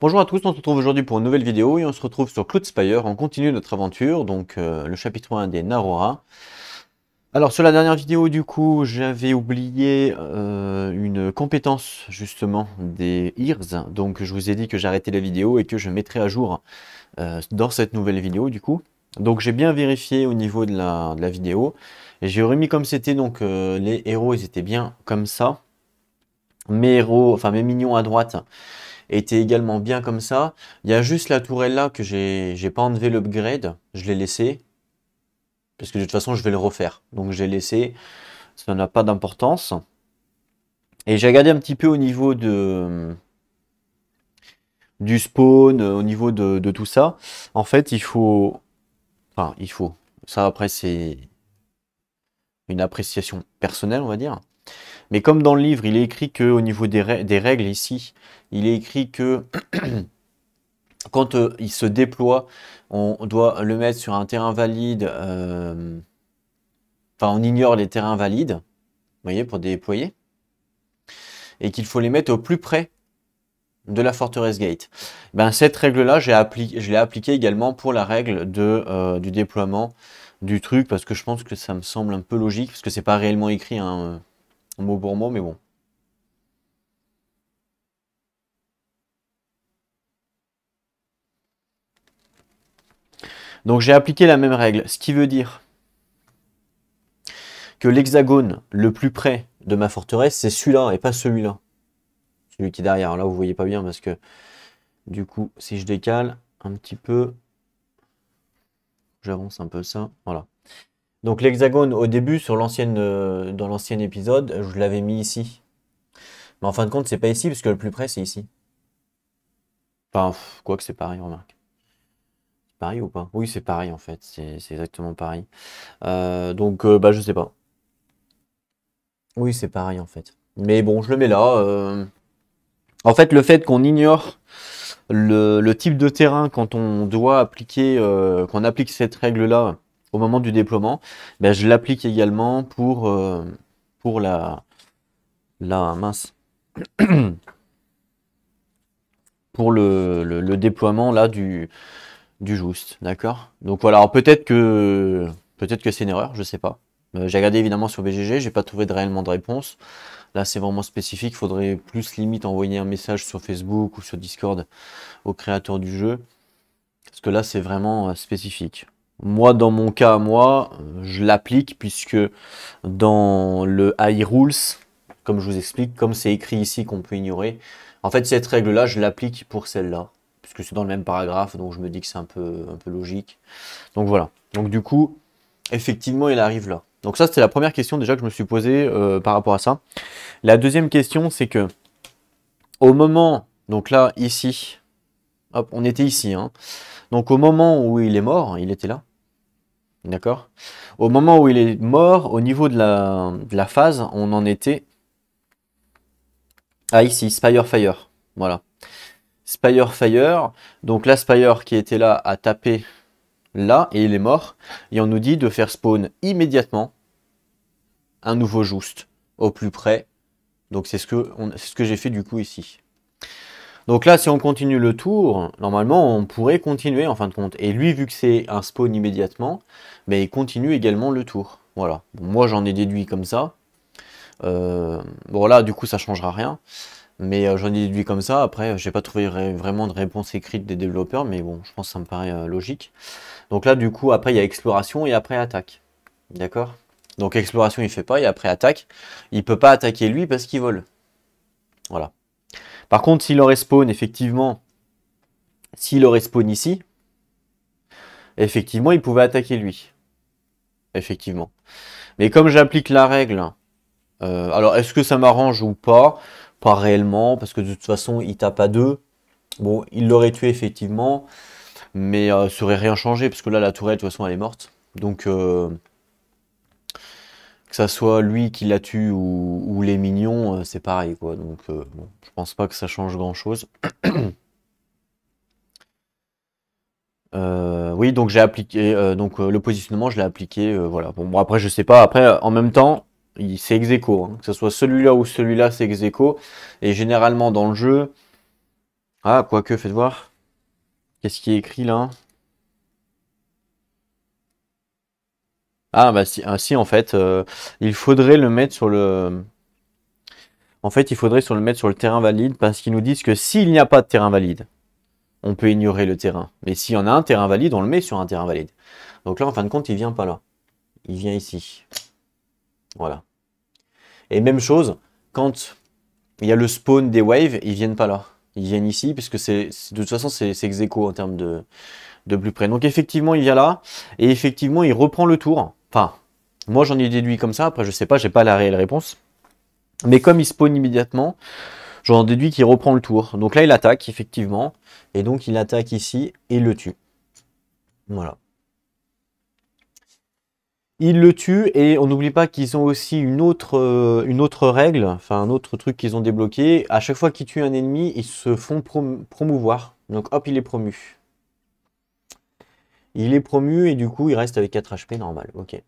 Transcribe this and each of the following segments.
Bonjour à tous, on se retrouve aujourd'hui pour une nouvelle vidéo et on se retrouve sur Cloudspire. On continue notre aventure, donc le chapitre 1 des Narora. Alors sur la dernière vidéo du coup j'avais oublié une compétence justement des Ears. Donc je vous ai dit que j'arrêtais la vidéo et que je mettrai à jour dans cette nouvelle vidéo du coup. Donc j'ai bien vérifié au niveau de la vidéo. Et j'ai remis comme c'était, donc les héros ils étaient bien comme ça. Mes héros, enfin mes minions à droite était également bien comme ça. Il y a juste la tourelle là que j'ai pas enlevé l'upgrade, je l'ai laissé. Parce que de toute façon je vais le refaire. Donc j'ai laissé, ça n'a pas d'importance. Et j'ai regardé un petit peu au niveau du spawn, au niveau de tout ça. En fait il faut, enfin il faut, ça après c'est une appréciation personnelle on va dire. Mais comme dans le livre il est écrit que au niveau des règles ici, il est écrit que quand il se déploie, on doit le mettre sur un terrain valide. Enfin, on ignore les terrains valides, vous voyez, pour déployer. Et qu'il faut les mettre au plus près de la forteresse gate. Ben, cette règle-là, je l'ai appliquée également pour la règle du déploiement du truc, parce que je pense que ça me semble un peu logique, parce que c'est pas réellement écrit hein, mot pour mot, mais bon. Donc j'ai appliqué la même règle, ce qui veut dire que l'hexagone le plus près de ma forteresse, c'est celui-là et pas celui-là. Celui qui est derrière. Là, vous voyez pas bien parce que du coup, si je décale un petit peu, j'avance un peu ça. Voilà. Donc l'hexagone au début sur dans l'ancien épisode, je l'avais mis ici. Mais en fin de compte, c'est pas ici parce que le plus près c'est ici. Enfin, quoi que c'est pareil, remarque. C'est pareil ou pas? Oui, c'est pareil en fait. C'est exactement pareil. Donc, bah, je sais pas. Oui, c'est pareil en fait. Mais bon, je le mets là. En fait, le fait qu'on ignore le type de terrain quand on doit appliquer, qu'on applique cette règle-là au moment du déploiement, ben, je l'applique également pour la mince, pour le déploiement là du Just, d'accord? Donc voilà, alors peut-être que c'est une erreur, je sais pas. J'ai regardé évidemment sur BGG, j'ai pas trouvé réellement de réponse. Là, c'est vraiment spécifique, il faudrait plus limite envoyer un message sur Facebook ou sur Discord au créateur du jeu. Parce que là, c'est vraiment spécifique. Moi, dans mon cas, moi, je l'applique puisque dans le High Rules, comme je vous explique, comme c'est écrit ici qu'on peut ignorer, en fait, cette règle-là, je l'applique pour celle-là. Puisque c'est dans le même paragraphe, donc je me dis que c'est un peu logique. Donc voilà. Donc du coup, effectivement, il arrive là. Donc ça, c'était la première question déjà que je me suis posée par rapport à ça. La deuxième question, c'est que au moment, donc là, ici, hop, on était ici, hein. Donc au moment où il est mort, il était là. D'accord? Au moment où il est mort, au niveau de la phase, on en était à ici, Spire Fire. Voilà. Spire Fire. Donc là, Spire qui était là a tapé là et il est mort. Et on nous dit de faire spawn immédiatement un nouveau Just au plus près. Donc c'est ce que j'ai fait du coup ici. Donc là, si on continue le tour, normalement, on pourrait continuer en fin de compte. Et lui, vu que c'est un spawn immédiatement, mais il continue également le tour. Voilà. Bon, moi, j'en ai déduit comme ça. Bon, là, du coup, ça changera rien. Mais j'en ai déduit comme ça. Après, j'ai pas trouvé vraiment de réponse écrite des développeurs. Mais bon, je pense que ça me paraît logique. Donc là, du coup, après, il y a exploration et après attaque. D'accord? Donc exploration, il fait pas. Et après attaque, il peut pas attaquer lui parce qu'il vole. Voilà. Par contre, s'il aurait spawn, effectivement, s'il aurait spawn ici, effectivement, il pouvait attaquer lui. Effectivement. Mais comme j'applique la règle, alors est-ce que ça m'arrange ou pas? Pas réellement, parce que de toute façon, il tape à 2. Bon, il l'aurait tué effectivement, mais ça aurait rien changé, parce que là, la tourelle, de toute façon, elle est morte. Donc, que ça soit lui qui la tue ou les minions, c'est pareil, quoi. Donc, bon, je pense pas que ça change grand-chose. Oui, donc j'ai appliqué, le positionnement, je l'ai appliqué, voilà. Bon, après, je sais pas. Après, en même temps, c'est ex aequo, hein. Que ce soit celui-là ou celui-là, c'est ex aequo. Et généralement, dans le jeu, Ah, quoique, faites voir. Qu'est-ce qui est écrit là? Ah, bah si, ah, si en fait, il faudrait le mettre sur le. En fait, il faudrait le mettre sur le terrain valide parce qu'ils nous disent que s'il n'y a pas de terrain valide, on peut ignorer le terrain. Mais s'il y en a un terrain valide, on le met sur un terrain valide. Donc là, en fin de compte, il vient pas là. Il vient ici. Voilà. Et même chose, quand il y a le spawn des waves, ils viennent pas là. Ils viennent ici, puisque de toute façon, c'est ex aequo en termes de plus près. Donc effectivement, il vient là, et effectivement, il reprend le tour. Enfin, moi j'en ai déduit comme ça, après je sais pas, j'ai pas la réelle réponse. Mais comme il spawn immédiatement, j'en déduis qu'il reprend le tour. Donc là, il attaque, effectivement, et donc il attaque ici, et il le tue. Voilà. Il le tue, et on n'oublie pas qu'ils ont aussi une autre règle, enfin un autre truc qu'ils ont débloqué. À chaque fois qu'ils tuent un ennemi, ils se font promouvoir. Donc hop, il est promu. Il est promu et du coup, il reste avec 4 HP normal. Ok.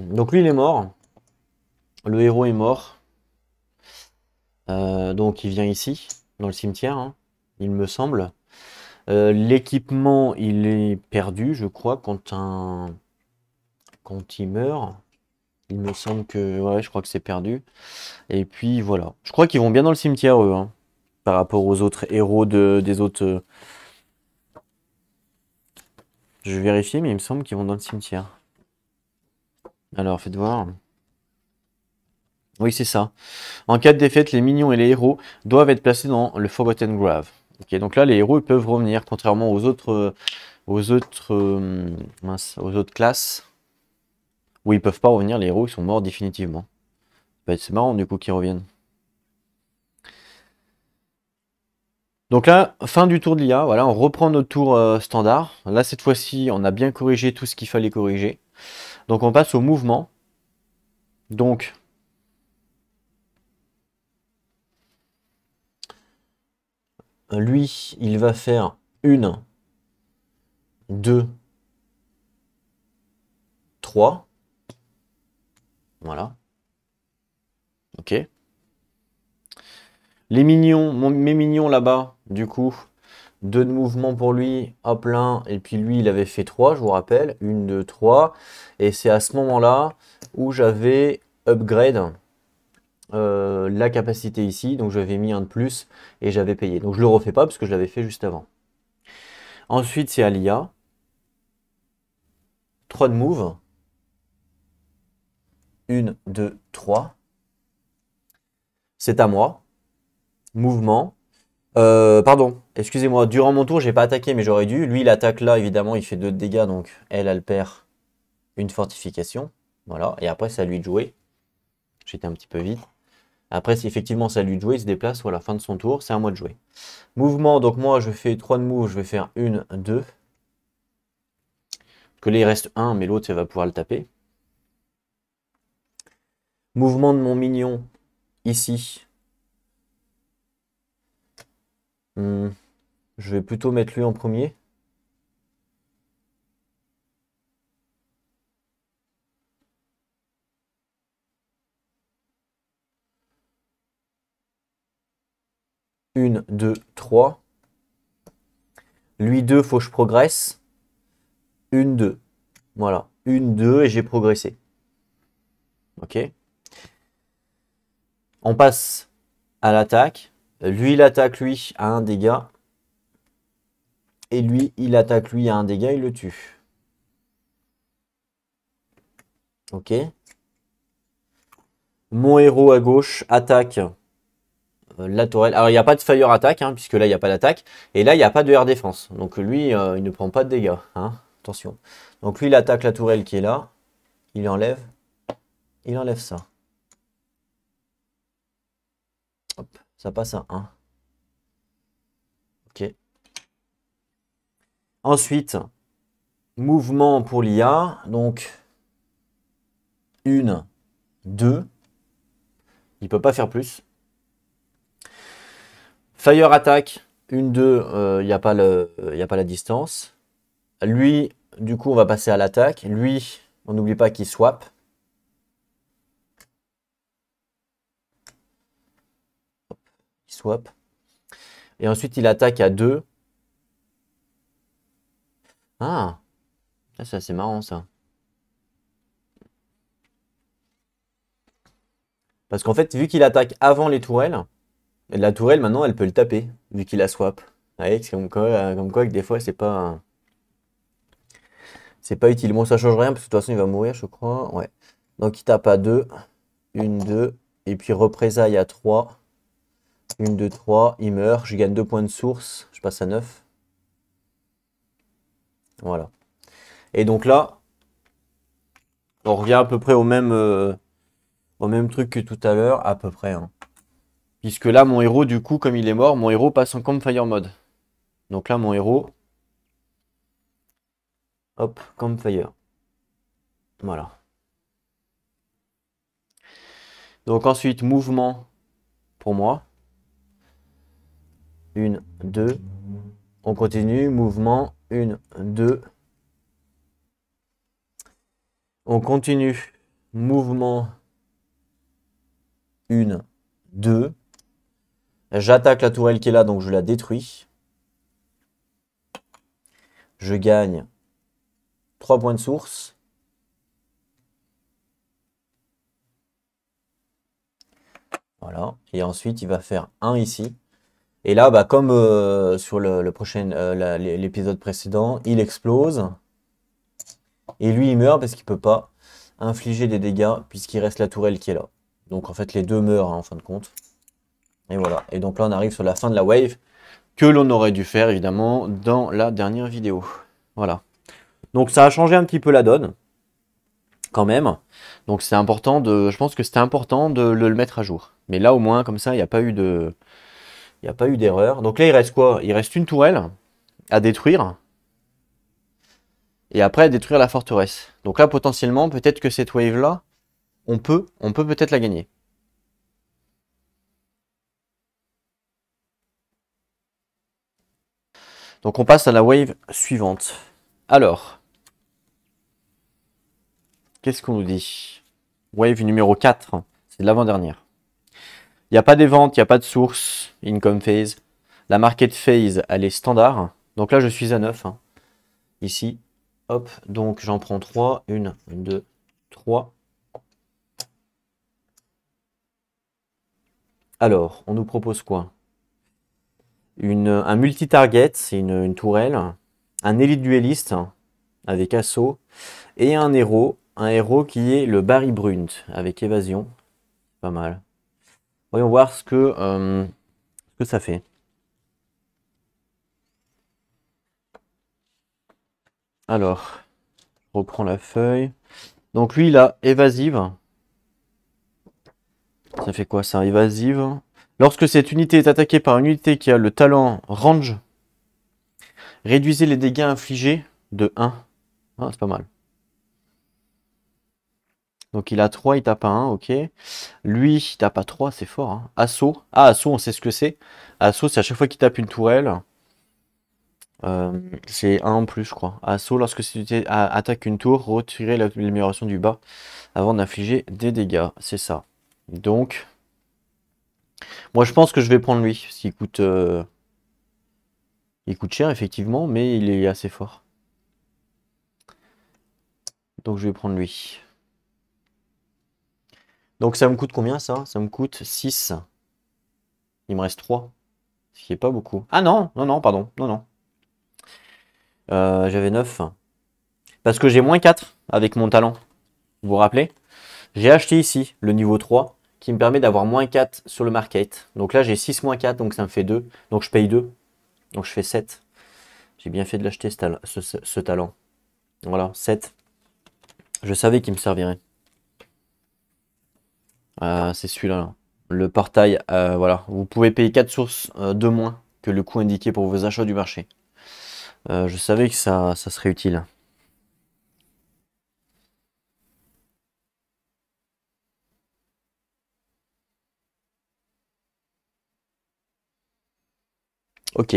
Donc lui, il est mort. Le héros est mort. Donc il vient ici, dans le cimetière, hein, il me semble. L'équipement, il est perdu, je crois, quand il meurt. Il me semble que... Ouais, je crois que c'est perdu. Et puis voilà. Je crois qu'ils vont bien dans le cimetière, eux, hein, par rapport aux autres héros des autres... Je vais vérifier, mais il me semble qu'ils vont dans le cimetière. Alors, faites voir. Oui, c'est ça. En cas de défaite, les minions et les héros doivent être placés dans le Forgotten Grave. Ok, donc là, les héros ils peuvent revenir, contrairement aux autres classes où ils peuvent pas revenir. Les héros ils sont morts définitivement. C'est marrant du coup qu'ils reviennent. Donc là, fin du tour de l'IA. Voilà, on reprend notre tour standard. Là, cette fois-ci, on a bien corrigé tout ce qu'il fallait corriger. Donc on passe au mouvement. Donc lui, il va faire 1, 2, 3. Voilà. Ok. Les mignons, mes mignons là-bas, du coup, 2 de mouvement pour lui, hop là, et puis lui il avait fait 3, je vous rappelle, 1, 2, 3, et c'est à ce moment-là où j'avais upgrade la capacité ici, donc j'avais mis un de plus et j'avais payé. Donc je le refais pas parce que je l'avais fait juste avant. Ensuite c'est Alia, 3 de move, 1, 2, 3, c'est à moi, mouvement. Pardon, excusez-moi, durant mon tour, j'ai pas attaqué, mais j'aurais dû. Lui, il attaque là, évidemment, il fait 2 de dégâts, donc elle perd une fortification. Voilà, et après, c'est à lui de jouer. J'étais un petit peu vite. Après, si effectivement c'est à lui de jouer, il se déplace, voilà, fin de son tour, c'est à moi de jouer. Mouvement, donc moi, je fais 3 de move, je vais faire 1, 2. Que là, il reste 1, mais l'autre, ça va pouvoir le taper. Mouvement de mon mignon, ici. Je vais plutôt mettre lui en premier. Une, 2, 3. Lui 2, faut que je progresse. 1, 2. Voilà. 1, 2 et j'ai progressé. Ok. On passe à l'attaque. Lui, il attaque lui à 1 dégât. Et lui, il attaque lui à 1 dégât, il le tue. Ok. Mon héros à gauche attaque la tourelle. Alors, il n'y a pas de fire attack, hein, puisque là, il n'y a pas d'attaque. Et là, il n'y a pas de air défense. Donc, lui, il ne prend pas de dégâts. Hein. Attention. Donc, lui, il attaque la tourelle qui est là. Il enlève. Il enlève ça. Hop, ça passe à 1. Ok. Ensuite, mouvement pour l'IA. Donc, 1, 2. Il ne peut pas faire plus. Fire attack. 1, 2. Il n'y a pas la distance. Lui, du coup, on va passer à l'attaque. Lui, on n'oublie pas qu'il swap. Il swap. Et ensuite, il attaque à 2. Ah, ça, c'est assez marrant, ça. Parce qu'en fait, vu qu'il attaque avant les tourelles, la tourelle, maintenant, elle peut le taper, vu qu'il a swap. Ouais, c'est comme quoi que des fois, c'est pas utile. Bon, ça change rien, parce que de toute façon, il va mourir, je crois. Ouais. Donc, il tape à 2. 1, 2. Et puis, représailles à 3. 1, 2, 3. Il meurt. Je gagne 2 points de source. Je passe à 9. Voilà. Et donc là, on revient à peu près au même truc que tout à l'heure, à peu près, hein. Puisque là, mon héros, du coup, comme il est mort, mon héros passe en campfire mode. Donc là, mon héros, hop, campfire. Voilà. Donc ensuite, mouvement pour moi. 1, 2. On continue. Mouvement. 1, 2. On continue. Mouvement. 1, 2. J'attaque la tourelle qui est là, donc je la détruis. Je gagne 3 points de source. Voilà. Et ensuite, il va faire 1 ici. Et là, bah, comme sur le prochain, l'épisode précédent, il explose. Et lui, il meurt parce qu'il peut pas infliger des dégâts puisqu'il reste la tourelle qui est là. Donc en fait, les deux meurent, hein, en fin de compte. Et voilà. Et donc là, on arrive sur la fin de la wave que l'on aurait dû faire, évidemment, dans la dernière vidéo. Voilà. Donc ça a changé un petit peu la donne, quand même. Donc c'est important de... Je pense que c'était important de le mettre à jour. Mais là, au moins, comme ça, il n'y a pas eu de... Il n'y a pas eu d'erreur. Donc là, il reste quoi? Il reste une tourelle à détruire. Et après, à détruire la forteresse. Donc là, potentiellement, peut-être que cette wave-là, on peut peut-être la gagner. Donc on passe à la wave suivante. Alors, qu'est-ce qu'on nous dit? Wave numéro 4, c'est de l'avant-dernière. Il n'y a pas des ventes, il n'y a pas de source, income phase. La market phase, elle est standard. Donc là, je suis à 9, hein. Ici, hop, donc j'en prends 3. 1, 2, 3. Alors, on nous propose quoi? Un multi-target, c'est une tourelle. Un élite dueliste avec assaut. Et un héros qui est le Barry Brunt avec évasion. Pas mal. Voyons voir ce que ça fait. Alors, je reprends la feuille. Donc lui, il a évasive. Ça fait quoi ça, évasive? Lorsque cette unité est attaquée par une unité qui a le talent range, réduisez les dégâts infligés de 1. Ah, c'est pas mal. Donc il a 3, il tape à 1, ok. Lui, il tape à 3, c'est fort, hein. Assaut. Ah, assaut, on sait ce que c'est. Assaut, c'est à chaque fois qu'il tape une tourelle. C'est 1 en plus, je crois. Assaut, lorsque cette unité attaque une tour, retirez l'amélioration du bas avant d'infliger des dégâts. C'est ça. Donc, moi je pense que je vais prendre lui, parce qu'il coûte cher effectivement, mais il est assez fort. Donc je vais prendre lui. Donc ça me coûte combien ça? Ça me coûte 6. Il me reste 3. Ce qui est pas beaucoup. Ah non, non, non, pardon. Non, non. J'avais 9. Parce que j'ai moins 4 avec mon talent. Vous vous rappelez? J'ai acheté ici le niveau 3 qui me permet d'avoir moins 4 sur le market. Donc là j'ai 6 moins 4, donc ça me fait 2. Donc je paye 2. Donc je fais 7. J'ai bien fait de l'acheter ce talent. Voilà, 7. Je savais qu'il me servirait. C'est celui-là, là. Le portail, voilà. Vous pouvez payer 4 sources de moins que le coût indiqué pour vos achats du marché. Je savais que ça serait utile. Ok.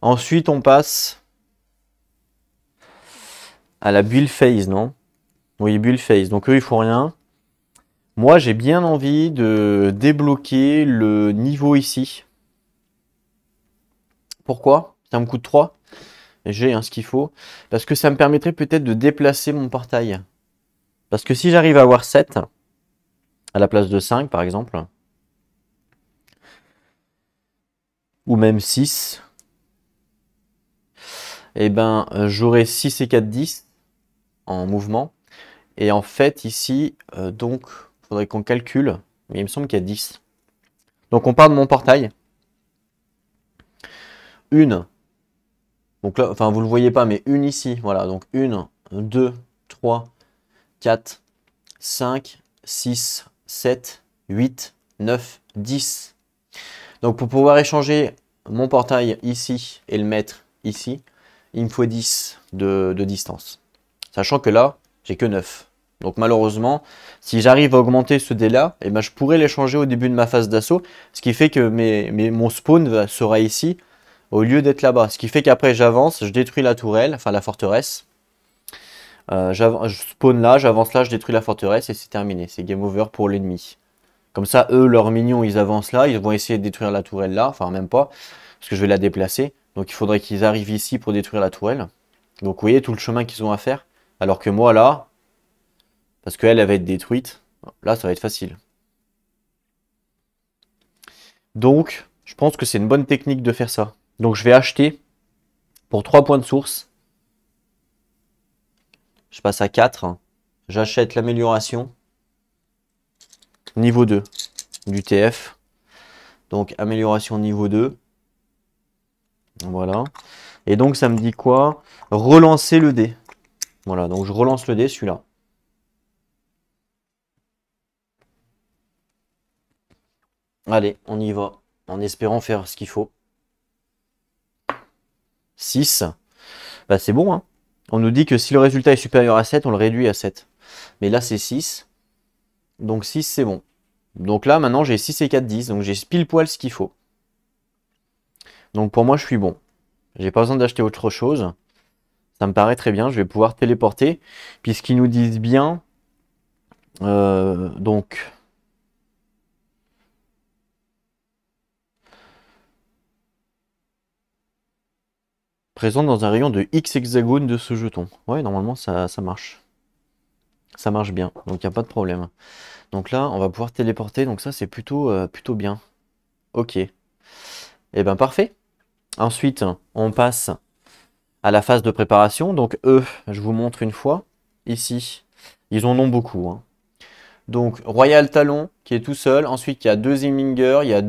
Ensuite, on passe à la build phase, non? Oui, build phase. Donc eux, ils font rien. Moi, j'ai bien envie de débloquer le niveau ici. Pourquoi? Ça me coûte 3. J'ai ce qu'il faut. Parce que ça me permettrait peut-être de déplacer mon portail. Parce que si j'arrive à avoir 7, à la place de 5 par exemple, ou même 6, et ben j'aurai 6 et 4, 10 en mouvement. Et en fait, ici, donc, il faudrait qu'on calcule. Mais il me semble qu'il y a 10. Donc on part de mon portail. Une. Donc là, enfin, vous le voyez pas, mais une ici. Voilà, donc 1, 2, 3, 4, 5, 6, 7, 8, 9, 10. Donc pour pouvoir échanger mon portail ici et le mettre ici, il me faut 10 de distance. Sachant que là, j'ai que 9. Donc malheureusement, si j'arrive à augmenter ce dé-là, eh ben, je pourrais l'échanger au début de ma phase d'assaut, ce qui fait que mon spawn sera ici au lieu d'être là-bas. Ce qui fait qu'après j'avance, je détruis la tourelle, enfin la forteresse. Je spawn là, j'avance là, je détruis la forteresse et c'est terminé. C'est game over pour l'ennemi. Comme ça, eux, leurs minions, ils avancent là, ils vont essayer de détruire la tourelle là, enfin même pas, parce que je vais la déplacer. Donc il faudrait qu'ils arrivent ici pour détruire la tourelle. Donc vous voyez tout le chemin qu'ils ont à faire. Alors que moi là, parce qu'elle va être détruite, là ça va être facile. Donc je pense que c'est une bonne technique de faire ça. Donc je vais acheter pour 3 points de source. Je passe à 4. J'achète l'amélioration. Niveau 2 du TF. Donc amélioration niveau 2. Voilà. Et donc ça me dit quoi? Relancer le dé. Voilà, donc je relance le dé, celui-là. Allez, on y va. En espérant faire ce qu'il faut. 6. Bah c'est bon, hein. On nous dit que si le résultat est supérieur à 7, on le réduit à 7. Mais là, c'est 6. Donc 6, c'est bon. Donc là, maintenant, j'ai 6 et 4, 10. Donc j'ai pile poil ce qu'il faut. Donc pour moi, je suis bon. J'ai pas besoin d'acheter autre chose. Ça me paraît très bien. Je vais pouvoir téléporter. Puisqu'ils nous disent bien... donc... présente dans un rayon de X hexagones de ce jeton. Ouais, normalement, ça marche. Ça marche bien. Donc il n'y a pas de problème. Donc là, on va pouvoir téléporter. Donc ça, c'est plutôt bien. Ok. Et ben parfait. Ensuite, on passe à la phase de préparation. Donc eux, je vous montre une fois. Ici, ils en ont beaucoup. Hein. Donc Royal Talon qui est tout seul. Ensuite, il y a 2 Imminger, il y a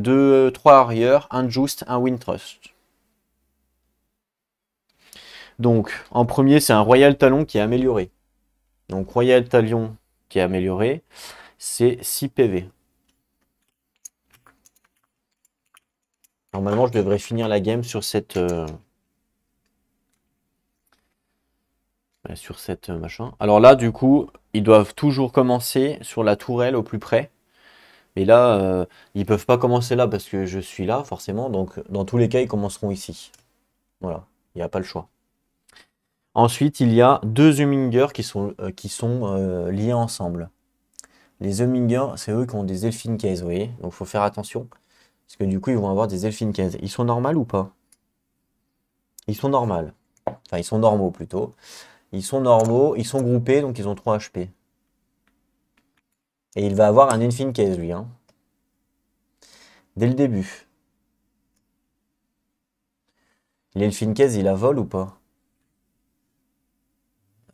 3 arrières, un Just, un Wintrust. Donc en premier, c'est un Royal Talon qui est amélioré. Donc Royal Talon qui est amélioré, c'est 6 PV. Normalement, je devrais finir la game sur cette... machin. Alors là, du coup, ils doivent toujours commencer sur la tourelle au plus près. Mais là, ils peuvent pas commencer là parce que je suis là, forcément. Donc, dans tous les cas, ils commenceront ici. Voilà, il n'y a pas le choix. Ensuite, il y a 2 Hummingers qui sont liés ensemble. Les Hummingers, c'est eux qui ont des Elfin Case, vous voyez. Donc, il faut faire attention. Parce que du coup, ils vont avoir des Elfin Case. Ils sont normaux ou pas? Ils sont normaux. Enfin, ils sont normaux plutôt. Ils sont normaux, ils sont groupés, donc ils ont 3 HP. Et il va avoir un Elfin Case, lui. Hein. Dès le début. L'Elfin Case, il a vol ou pas?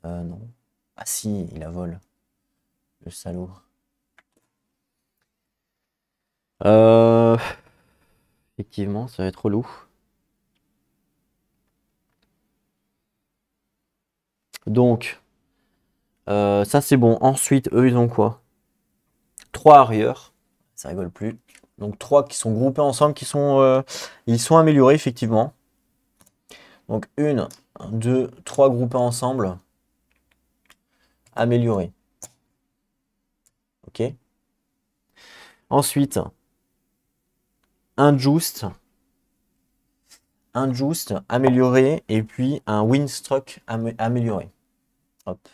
Non. Ah si, il a vol. Le salaud. Euh... Effectivement, ça va être relou. Donc, ça c'est bon. Ensuite, eux, ils ont quoi? 3 arrières. Ça rigole plus. Donc 3 qui sont groupés ensemble, ils sont améliorés, effectivement. Donc 1, 2, 3 groupés ensemble. Améliorés. Ok. Ensuite, un Just amélioré et puis un Windstruck amélioré. Hop.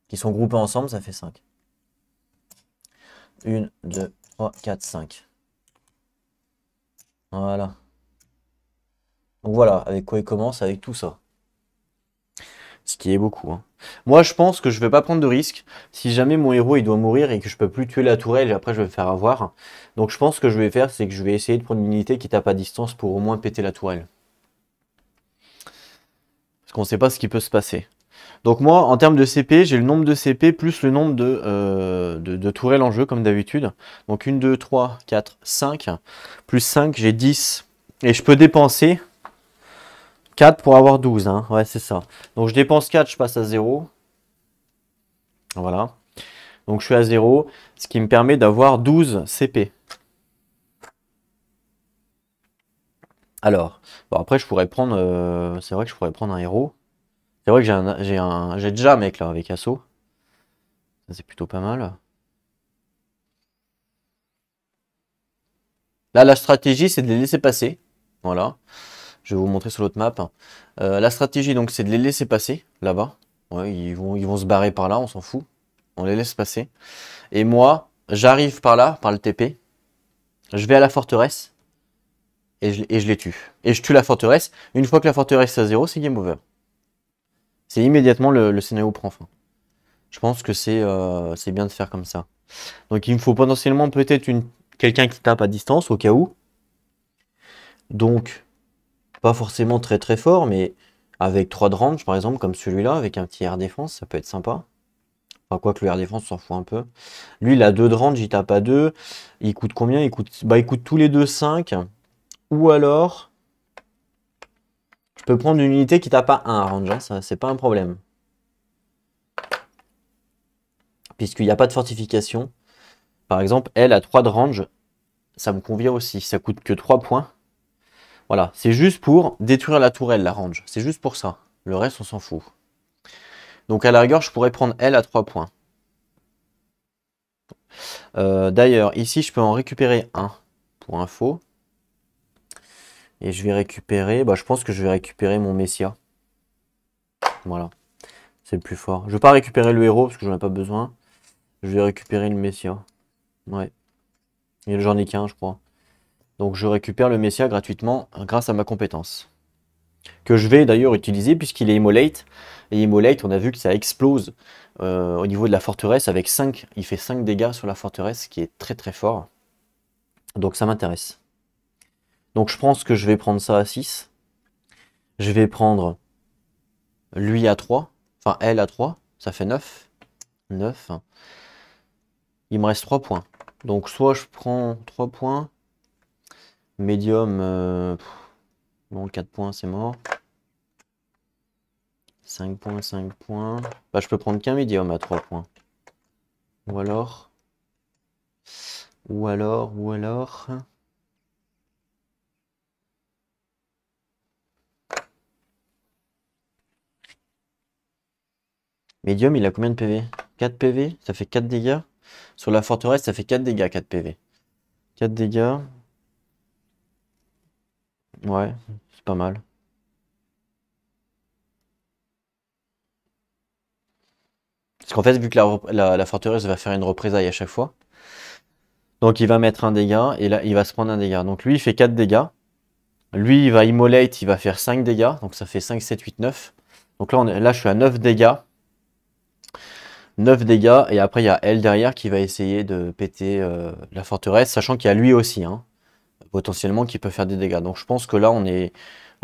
Qui sont groupés ensemble, ça fait 5. 1, 2, 3, 4, 5. Voilà. Donc voilà, avec quoi il commence, avec tout ça. Ce qui est beaucoup, hein. Moi, je pense que je vais pas prendre de risque. Si jamais mon héros il doit mourir et que je peux plus tuer la tourelle, et après je vais me faire avoir. Donc je pense que je vais faire, c'est que je vais essayer de prendre une unité qui tape à distance pour au moins péter la tourelle. Parce qu'on sait pas ce qui peut se passer. Donc moi, en termes de CP, j'ai le nombre de CP plus le nombre de tourelles en jeu, comme d'habitude. Donc 1, 2, 3, 4, 5. Plus 5, j'ai 10. Et je peux dépenser 4 pour avoir 12, hein. Ouais, c'est ça. Donc je dépense 4, je passe à 0. Voilà. Donc je suis à 0, ce qui me permet d'avoir 12 CP. Alors, bon après je pourrais prendre, c'est vrai que je pourrais prendre un héros. C'est vrai que j'ai déjà un mec là avec assaut. Ça c'est plutôt pas mal. Là la stratégie c'est de les laisser passer. Voilà. Je vais vous montrer sur l'autre map. La stratégie donc c'est de les laisser passer là-bas. Ouais, ils vont se barrer par là, on s'en fout. On les laisse passer. Et moi, j'arrive par là, par le TP. Je vais à la forteresse. Et je les tue. Et je tue la forteresse. Une fois que la forteresse est à 0, c'est game over. C'est immédiatement le scénario prend fin. Je pense que c'est bien de faire comme ça. Donc il me faut potentiellement peut-être quelqu'un qui tape à distance au cas où. Donc pas forcément très très fort, mais avec 3 de range par exemple, comme celui-là, avec un petit air défense, ça peut être sympa. Enfin quoi que le air défense s'en fout un peu. Lui il a 2 de range, il tape à 2. Il coûte combien? Il coûte tous les deux 5. Ou alors, je peux prendre une unité qui tape à 1 range, hein, ça c'est pas un problème. Puisqu'il n'y a pas de fortification. Par exemple, elle a 3 de range, ça me convient aussi, ça coûte que 3 points. Voilà, c'est juste pour détruire la tourelle, la range. C'est juste pour ça. Le reste, on s'en fout. Donc à la rigueur, je pourrais prendre elle à 3 points. D'ailleurs, ici, je peux en récupérer un pour info. Et je vais récupérer, je pense que je vais récupérer mon Messia. Voilà, c'est le plus fort. Je ne vais pas récupérer le héros parce que j'en ai pas besoin. Je vais récupérer le Messia. Ouais. Et j'en ai qu'un, je crois. Donc je récupère le Messia gratuitement grâce à ma compétence. Que je vais d'ailleurs utiliser puisqu'il est Immolate. Et Immolate, on a vu que ça explose au niveau de la forteresse avec 5. Il fait 5 dégâts sur la forteresse, ce qui est très très fort. Donc ça m'intéresse. Donc je pense que je vais prendre ça à 6. Je vais prendre lui à 3. Enfin elle à 3. Ça fait 9. 9. Il me reste 3 points. Donc soit je prends 3 points. Medium. Bon, 4 points, c'est mort. 5 points, 5 points. Je peux prendre qu'un médium à 3 points. Ou alors... Ou alors... Medium, il a combien de PV? 4 PV, ça fait 4 dégâts. Sur la forteresse, ça fait 4 dégâts, 4 PV. 4 dégâts. Ouais, c'est pas mal. Parce qu'en fait, vu que la forteresse va faire une représaille à chaque fois, donc il va mettre un dégât, et là, il va se prendre un dégât. Donc lui, il fait 4 dégâts. Lui, il va immolate, il va faire 5 dégâts. Donc ça fait 5, 7, 8, 9. Donc là, je suis à 9 dégâts. 9 dégâts, et après il y a elle derrière qui va essayer de péter la forteresse, sachant qu'il y a lui aussi, hein, potentiellement qui peut faire des dégâts. Donc je pense que là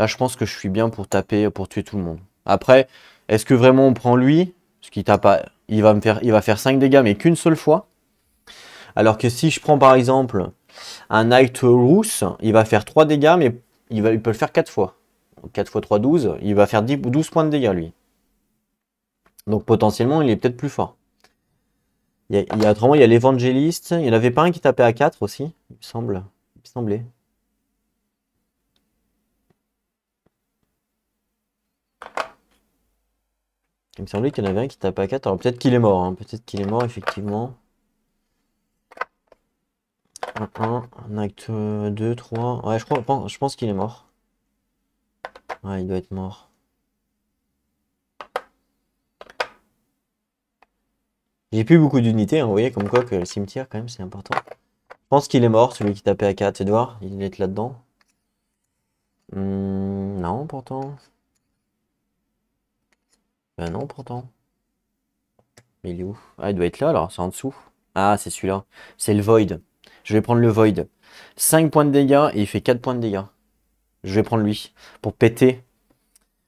je pense que je suis bien pour taper, pour tuer tout le monde. Après, est-ce que vraiment on prend lui? Parce qu'il tape pas, il va faire 5 dégâts mais qu'une seule fois. Alors que si je prends par exemple un Knight Rousse, il va faire 3 dégâts mais il peut le faire 4 fois. 4 fois 3, 12, il va faire 12 points de dégâts lui. Donc potentiellement, il est peut-être plus fort. Autrement, il y a l'évangéliste. Il n'y en avait pas un qui tapait à 4 aussi, il me semble. Il me semblait. Il me semblait qu'il y en avait un qui tapait à 4. Alors peut-être qu'il est mort. Hein. Peut-être qu'il est mort, effectivement. 1, acte 2, 3. Ouais, je pense qu'il est mort. Ouais, il doit être mort. J'ai plus beaucoup d'unités, hein, vous voyez, comme quoi que le cimetière, quand même, c'est important. Je pense qu'il est mort, celui qui tapait à 4. Edouard, il est là-dedans. Non, pourtant. Ben non, pourtant. Mais il est où? Ah, il doit être là, alors. C'est en dessous. Ah, c'est celui-là. C'est le Void. Je vais prendre le Void. 5 points de dégâts et il fait 4 points de dégâts. Je vais prendre lui. Pour péter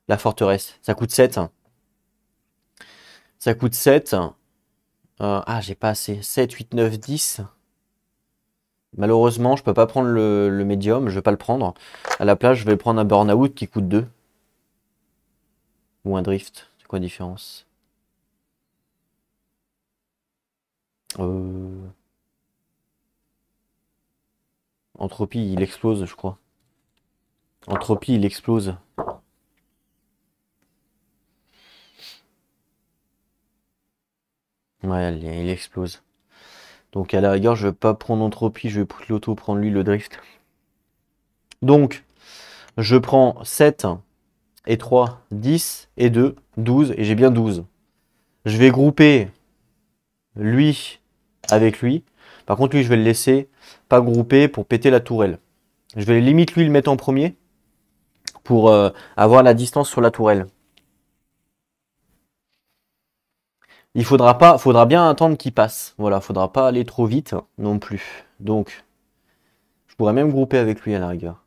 la forteresse. Ça coûte 7. Ça coûte 7. Ah, j'ai pas assez. 7, 8, 9, 10. Malheureusement, je peux pas prendre le médium. Je vais pas le prendre. À la place, je vais prendre un burn-out qui coûte 2. Ou un drift. C'est quoi la différence? Euh... Entropie, il explose, je crois. Entropie, il explose. Ouais, il explose. Donc à la rigueur, je vais pas prendre entropie, je vais plutôt prendre lui le drift. Donc, je prends 7 et 3, 10 et 2, 12, et j'ai bien 12. Je vais grouper lui avec lui. Par contre, lui, je vais le laisser pas grouper pour péter la tourelle. Je vais limite lui le mettre en premier pour avoir la distance sur la tourelle. Il faudra bien attendre qu'il passe. Voilà, faudra pas aller trop vite non plus. Donc, je pourrais même grouper avec lui à la rigueur.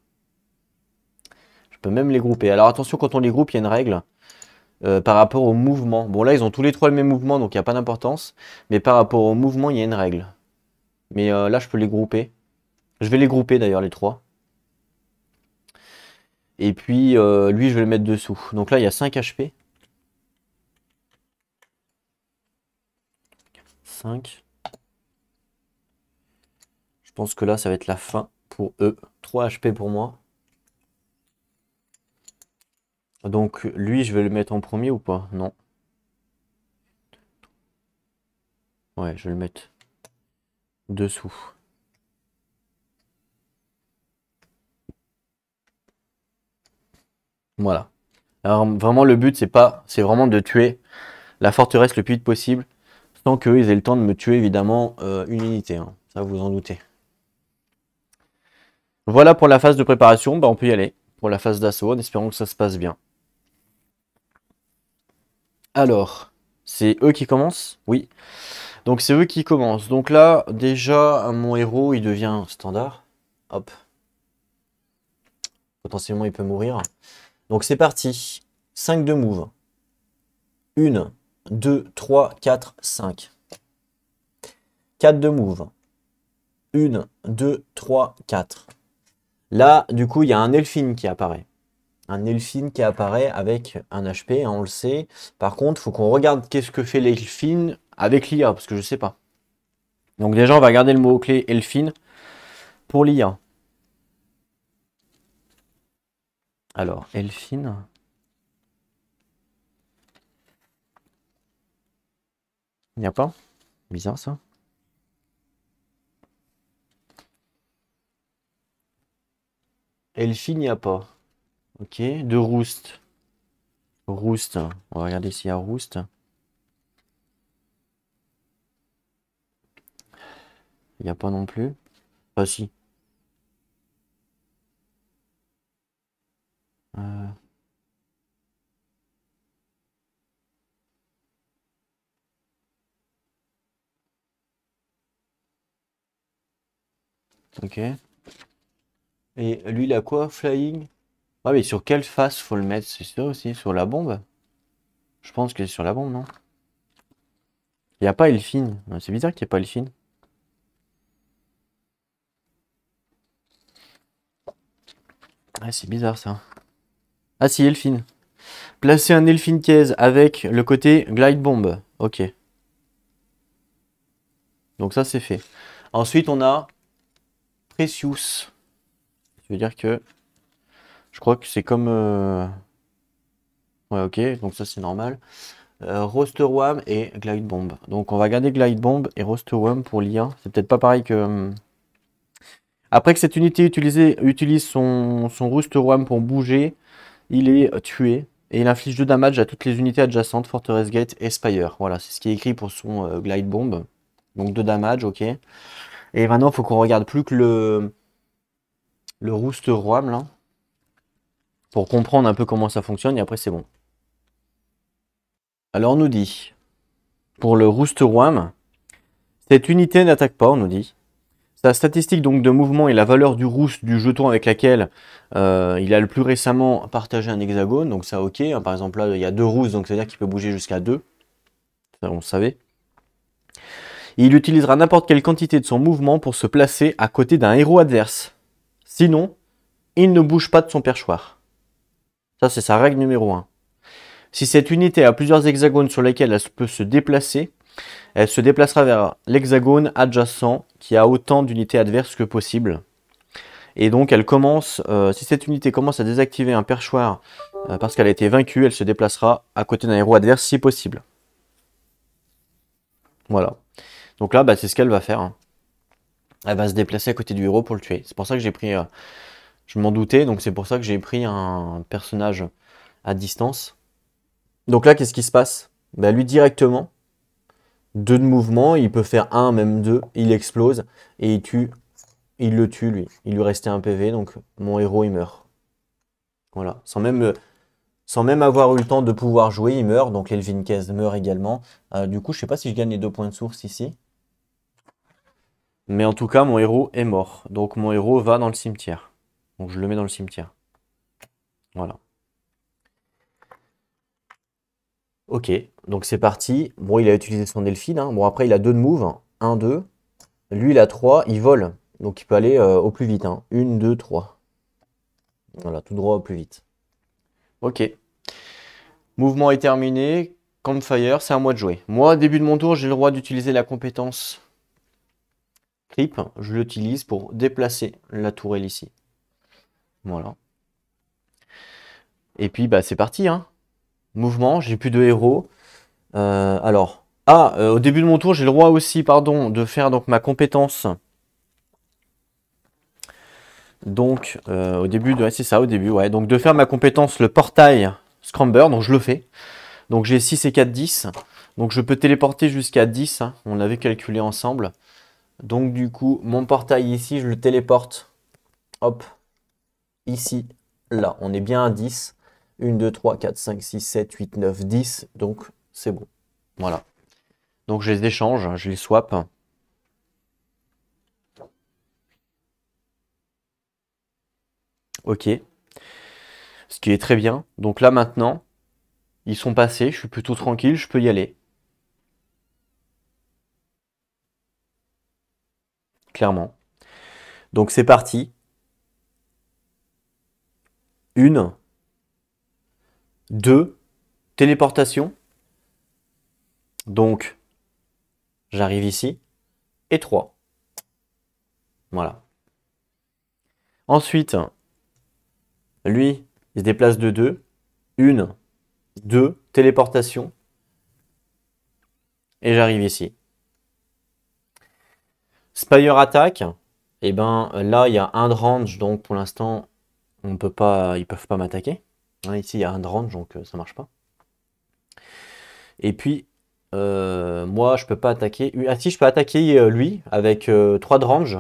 Je peux même les grouper. Alors attention, quand on les groupe, il y a une règle par rapport au mouvement. Bon, là, ils ont tous les trois le même mouvement, donc il n'y a pas d'importance. Mais par rapport au mouvement, il y a une règle. Mais là, je peux les grouper. Je vais les grouper d'ailleurs, les trois. Et puis, lui, je vais le mettre dessous. Donc là, il y a 5 HP. 5. Je pense que là, ça va être la fin pour eux. 3 HP pour moi. Donc, lui, je vais le mettre en premier ou pas? Non. Ouais, je vais le mettre dessous. Voilà. Alors, vraiment, le but, c'est vraiment de tuer la forteresse le plus vite possible, sans qu'ils aient le temps de me tuer, évidemment, une unité. Hein. Ça, vous en doutez. Voilà pour la phase de préparation. Bah, on peut y aller pour la phase d'assaut, en espérant que ça se passe bien. Alors, c'est eux qui commencent? Oui. Donc, c'est eux qui commencent. Donc là, déjà, mon héros, il devient standard. Hop. Potentiellement, il peut mourir. Donc, c'est parti. 5 de move. 1, 2, 3, 4, 5. 4 de move. 1, 2, 3, 4. Là, du coup, il y a un Elfine qui apparaît. Un Elfine qui apparaît avec un HP, hein, on le sait. Par contre, il faut qu'on regarde qu'est-ce que fait l'Elfine avec l'IA, parce que je ne sais pas. Donc déjà, on va regarder le mot-clé Elfine pour l'IA. Alors, Elfine. Il n'y a pas? Bizarre ça. Elfine, il n'y a pas. Ok, de Roost. Roost. On va regarder s'il y a Roost. Il n'y a pas non plus. Ah si. Euh, ok. Et lui, il a quoi? Flying? Ah mais sur quelle face faut le mettre? C'est ça aussi? Sur la bombe? Je pense que c'est sur la bombe, non? Il n'y a pas Elfine. C'est bizarre qu'il n'y ait pas Elfine. Ah, c'est bizarre ça. Ah si, Elfine. Placer un Elfine case avec le côté glide bomb. Ok. Donc ça, c'est fait. Ensuite, on a Precious. Ça veut dire que... Je crois que c'est comme... Ouais, ok. Donc ça, c'est normal. Rosterworm et Glide Bomb. Donc on va garder Glide Bomb et Rosterworm pour l'IA. C'est peut-être pas pareil que... Après que cette unité utilise son Rosterworm pour bouger, il est tué. Et il inflige 2 damage à toutes les unités adjacentes, Fortress Gate et Spire. Voilà, c'est ce qui est écrit pour son Glide Bomb. Donc 2 damage, ok. Et maintenant, il faut qu'on regarde plus que le Rosterworm là. pour comprendre un peu comment ça fonctionne et après c'est bon. Alors on nous dit, pour le Roosterworm, cette unité n'attaque pas, on nous dit. Sa statistique donc de mouvement et la valeur du roost du jeton avec laquelle il a le plus récemment partagé un hexagone, donc ça ok. Par exemple là il y a 2 roustes, donc ça veut dire qu'il peut bouger jusqu'à 2. Ça on le savait. Il utilisera n'importe quelle quantité de son mouvement pour se placer à côté d'un héros adverse. Sinon, il ne bouge pas de son perchoir. Ça c'est sa règle numéro 1. Si cette unité a plusieurs hexagones sur lesquels elle peut se déplacer, elle se déplacera vers l'hexagone adjacent qui a autant d'unités adverses que possible. Et donc elle commence, si cette unité commence à désactiver un perchoir parce qu'elle a été vaincue, elle se déplacera à côté d'un héros adverse si possible. Voilà. Donc là, c'est ce qu'elle va faire. Elle va se déplacer à côté du héros pour le tuer. C'est pour ça que j'ai pris, je m'en doutais, donc c'est pour ça que j'ai pris un personnage à distance. Donc là, qu'est-ce qui se passe? Lui directement, 2 de mouvement, il peut faire 1, même 2, il explose et il le tue lui. Il lui restait un PV, donc mon héros il meurt. Voilà, sans même avoir eu le temps de pouvoir jouer, il meurt, donc l'Elvin Kez meurt également. Du coup, je sais pas si je gagne les 2 points de source ici. Mais en tout cas, mon héros est mort. Donc mon héros va dans le cimetière. Donc je le mets dans le cimetière. Voilà. Ok, donc c'est parti. Bon, il a utilisé son Delphine. Bon, après, il a 2 de move. 1, 2. Lui, il a 3. Il vole. Donc il peut aller au plus vite. 1, 2, 3. Voilà, tout droit au plus vite. Ok. Mouvement est terminé. Campfire, c'est à moi de jouer. Moi, au début de mon tour, j'ai le droit d'utiliser la compétence Creep. Je l'utilise pour déplacer la tourelle ici. Voilà. Et puis, c'est parti. Mouvement, j'ai plus de héros. Au début de mon tour, j'ai le droit aussi, de faire donc ma compétence. Donc, au début, c'est ça, au début, ouais. Donc, de faire ma compétence, le portail Scramber, donc je le fais. Donc, j'ai 6 et 4, 10. Donc, je peux téléporter jusqu'à 10, on l'avait calculé ensemble. Donc, du coup, mon portail ici, je le téléporte. Hop, ici, là, on est bien à 10. 1, 2, 3, 4, 5, 6, 7, 8, 9, 10. Donc, c'est bon. Voilà. Donc, je les échange, je les swap. Ok. Ce qui est très bien. Donc là, maintenant, ils sont passés. Je suis plutôt tranquille. Je peux y aller. Clairement. Donc, c'est parti. 1, 2, téléportation. Donc, j'arrive ici. Et 3. Voilà. Ensuite, lui, il se déplace de 2. 1, 2, téléportation. Et j'arrive ici. Spire attaque. Et là, il y a un de range. Donc, pour l'instant, ils peuvent pas m'attaquer. Ici, il y a un de range, donc ça marche pas. Et puis, moi, je peux pas attaquer. Ah si, je peux attaquer lui avec 3 de range.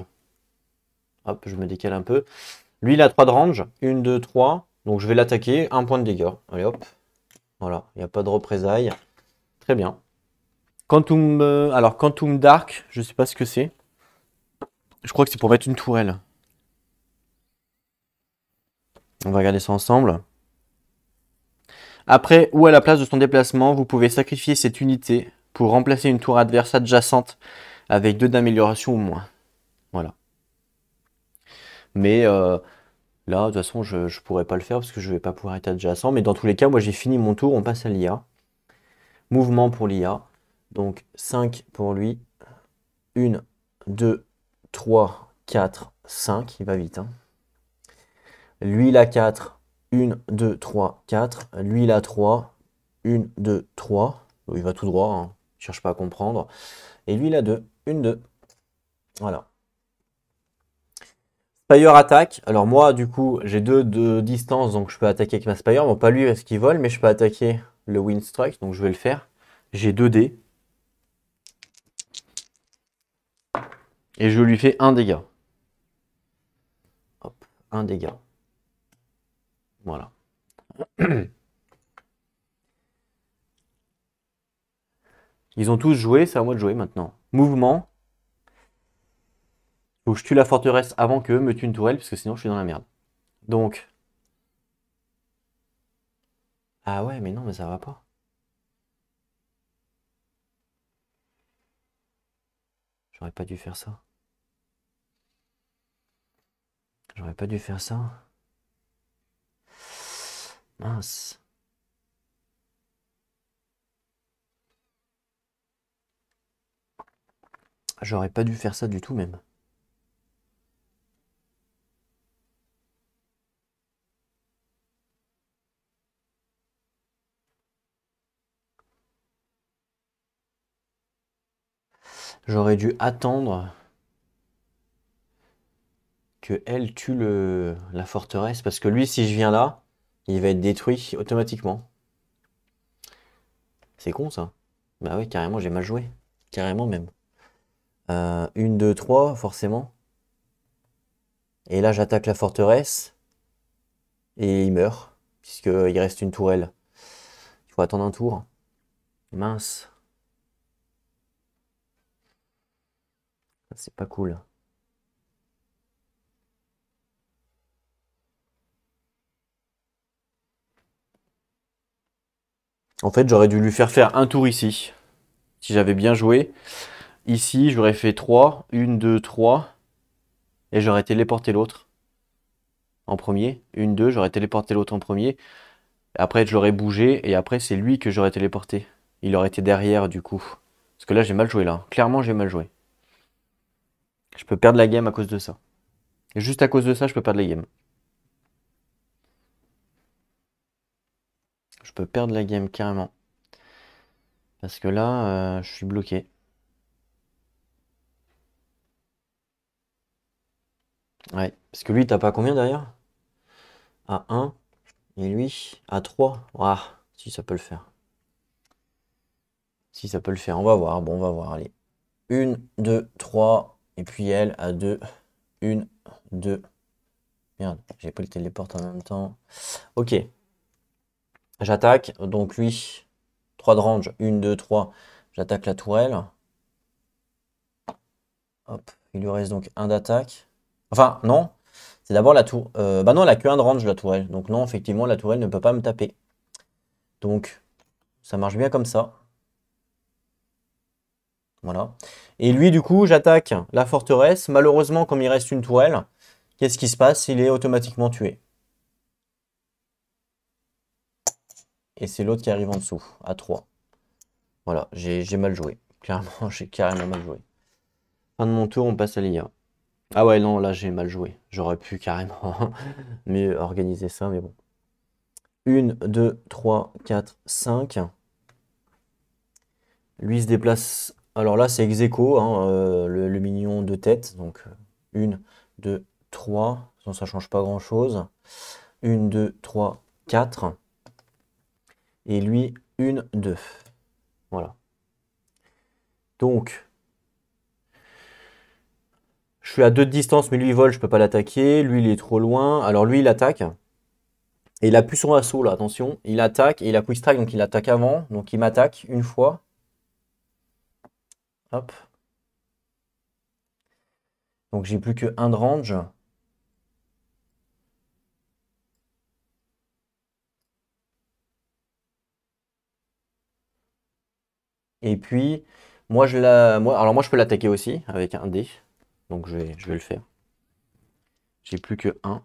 Hop, je me décale un peu. Lui, il a 3 de range. 1, 2, 3. Donc, je vais l'attaquer. 1 point de dégâts. Allez, hop. Voilà, il n'y a pas de représailles. Très bien. Quantum, alors, Quantum Dark, je sais pas ce que c'est. Je crois que c'est pour mettre une tourelle. On va regarder ça ensemble. Après, ou à la place de son déplacement, vous pouvez sacrifier cette unité pour remplacer une tour adverse adjacente avec 2 d'amélioration ou moins. Voilà. Mais là, de toute façon, je ne pourrais pas le faire parce que je ne vais pas pouvoir être adjacent. Mais dans tous les cas, moi j'ai fini mon tour, on passe à l'IA. Mouvement pour l'IA. Donc 5 pour lui. 1, 2, 3, 4, 5. Il va vite. Lui, il a 4. 1, 2, 3, 4. Lui, il a 3. 1, 2, 3. Il va tout droit. Ne cherche pas à comprendre. Et lui, il a 2. 1, 2. Voilà. Spire attaque. Alors moi, du coup, j'ai 2 de distance, donc je peux attaquer avec ma Spire. Bon, pas lui parce qu'il vole, mais je peux attaquer le Windstrike, donc je vais le faire. J'ai 2 dés. Et je lui fais 1 dégât. Hop, 1 dégât. Voilà. Ils ont tous joué, c'est à moi de jouer maintenant. Mouvement. Faut que je tue la forteresse avant qu'eux me tuent une tourelle, parce que sinon je suis dans la merde. Donc. Ah ouais, mais non, mais ça va pas. J'aurais pas dû faire ça. J'aurais pas dû faire ça. Mince. J'aurais pas dû faire ça du tout même. J'aurais dû attendre que elle tue la forteresse. Parce que lui, si je viens là, il va être détruit automatiquement. C'est con ça. Bah oui, carrément, j'ai mal joué. Carrément même. 1, 2, 3, forcément. Et là, j'attaque la forteresse. Et il meurt. Puisqu'il reste une tourelle. Il faut attendre un tour. Mince. C'est pas cool. En fait, j'aurais dû lui faire un tour ici. Si j'avais bien joué. Ici, j'aurais fait 3. 1, 2, 3. Et j'aurais téléporté l'autre en premier. 1, 2, j'aurais téléporté l'autre en premier. Après, je l'aurais bougé. Et après, c'est lui que j'aurais téléporté. Il aurait été derrière, du coup. Parce que là, j'ai mal joué, là. Clairement, j'ai mal joué. Je peux perdre la game à cause de ça. Et juste à cause de ça, je peux perdre la game. Je peux perdre la game, carrément. Parce que là, je suis bloqué. Ouais. Parce que lui, t'as pas combien derrière? À 1. Et lui, à 3. Ah, si ça peut le faire. Si ça peut le faire, on va voir. Bon, on va voir, allez. 1, 2, 3. Et puis elle à 2. 1, 2. Merde, j'ai pas le téléporte en même temps. Ok. J'attaque. Donc lui, 3 de range. 1, 2, 3. J'attaque la tourelle. Hop. Il lui reste donc 1 d'attaque. Enfin, non. C'est d'abord la tour. Bah non, elle a que 1 de range, la tourelle. Donc non, effectivement, la tourelle ne peut pas me taper. Donc, ça marche bien comme ça. Voilà. Et lui, du coup, j'attaque la forteresse. Malheureusement, comme il reste une tourelle, qu'est-ce qui se passe? Il est automatiquement tué. Et c'est l'autre qui arrive en dessous, à 3. Voilà, j'ai mal joué. Clairement, j'ai carrément mal joué. Fin de mon tour, on passe à l'IA. Ah ouais, non, là, j'ai mal joué. J'aurais pu carrément mieux organiser ça, mais bon. 1, 2, 3, 4, 5. Lui se déplace. Alors là, c'est ex aequo, hein, le mignon de tête. Donc 1, 2, 3. Sinon, ça change pas grand-chose. 1, 2, 3, 4. Et lui, 1, 2. Voilà. Donc, je suis à 2 de distance, mais lui, il vole, je peux pas l'attaquer. Lui, il est trop loin. Alors lui, il attaque. Et il a plus son assaut, là, attention. Il attaque et il a quick strike, donc il attaque avant. Donc il m'attaque une fois. Hop. Donc j'ai plus que 1 de range. Et puis, alors moi, je peux l'attaquer aussi avec un dé. Donc je vais le faire. J'ai plus que 1.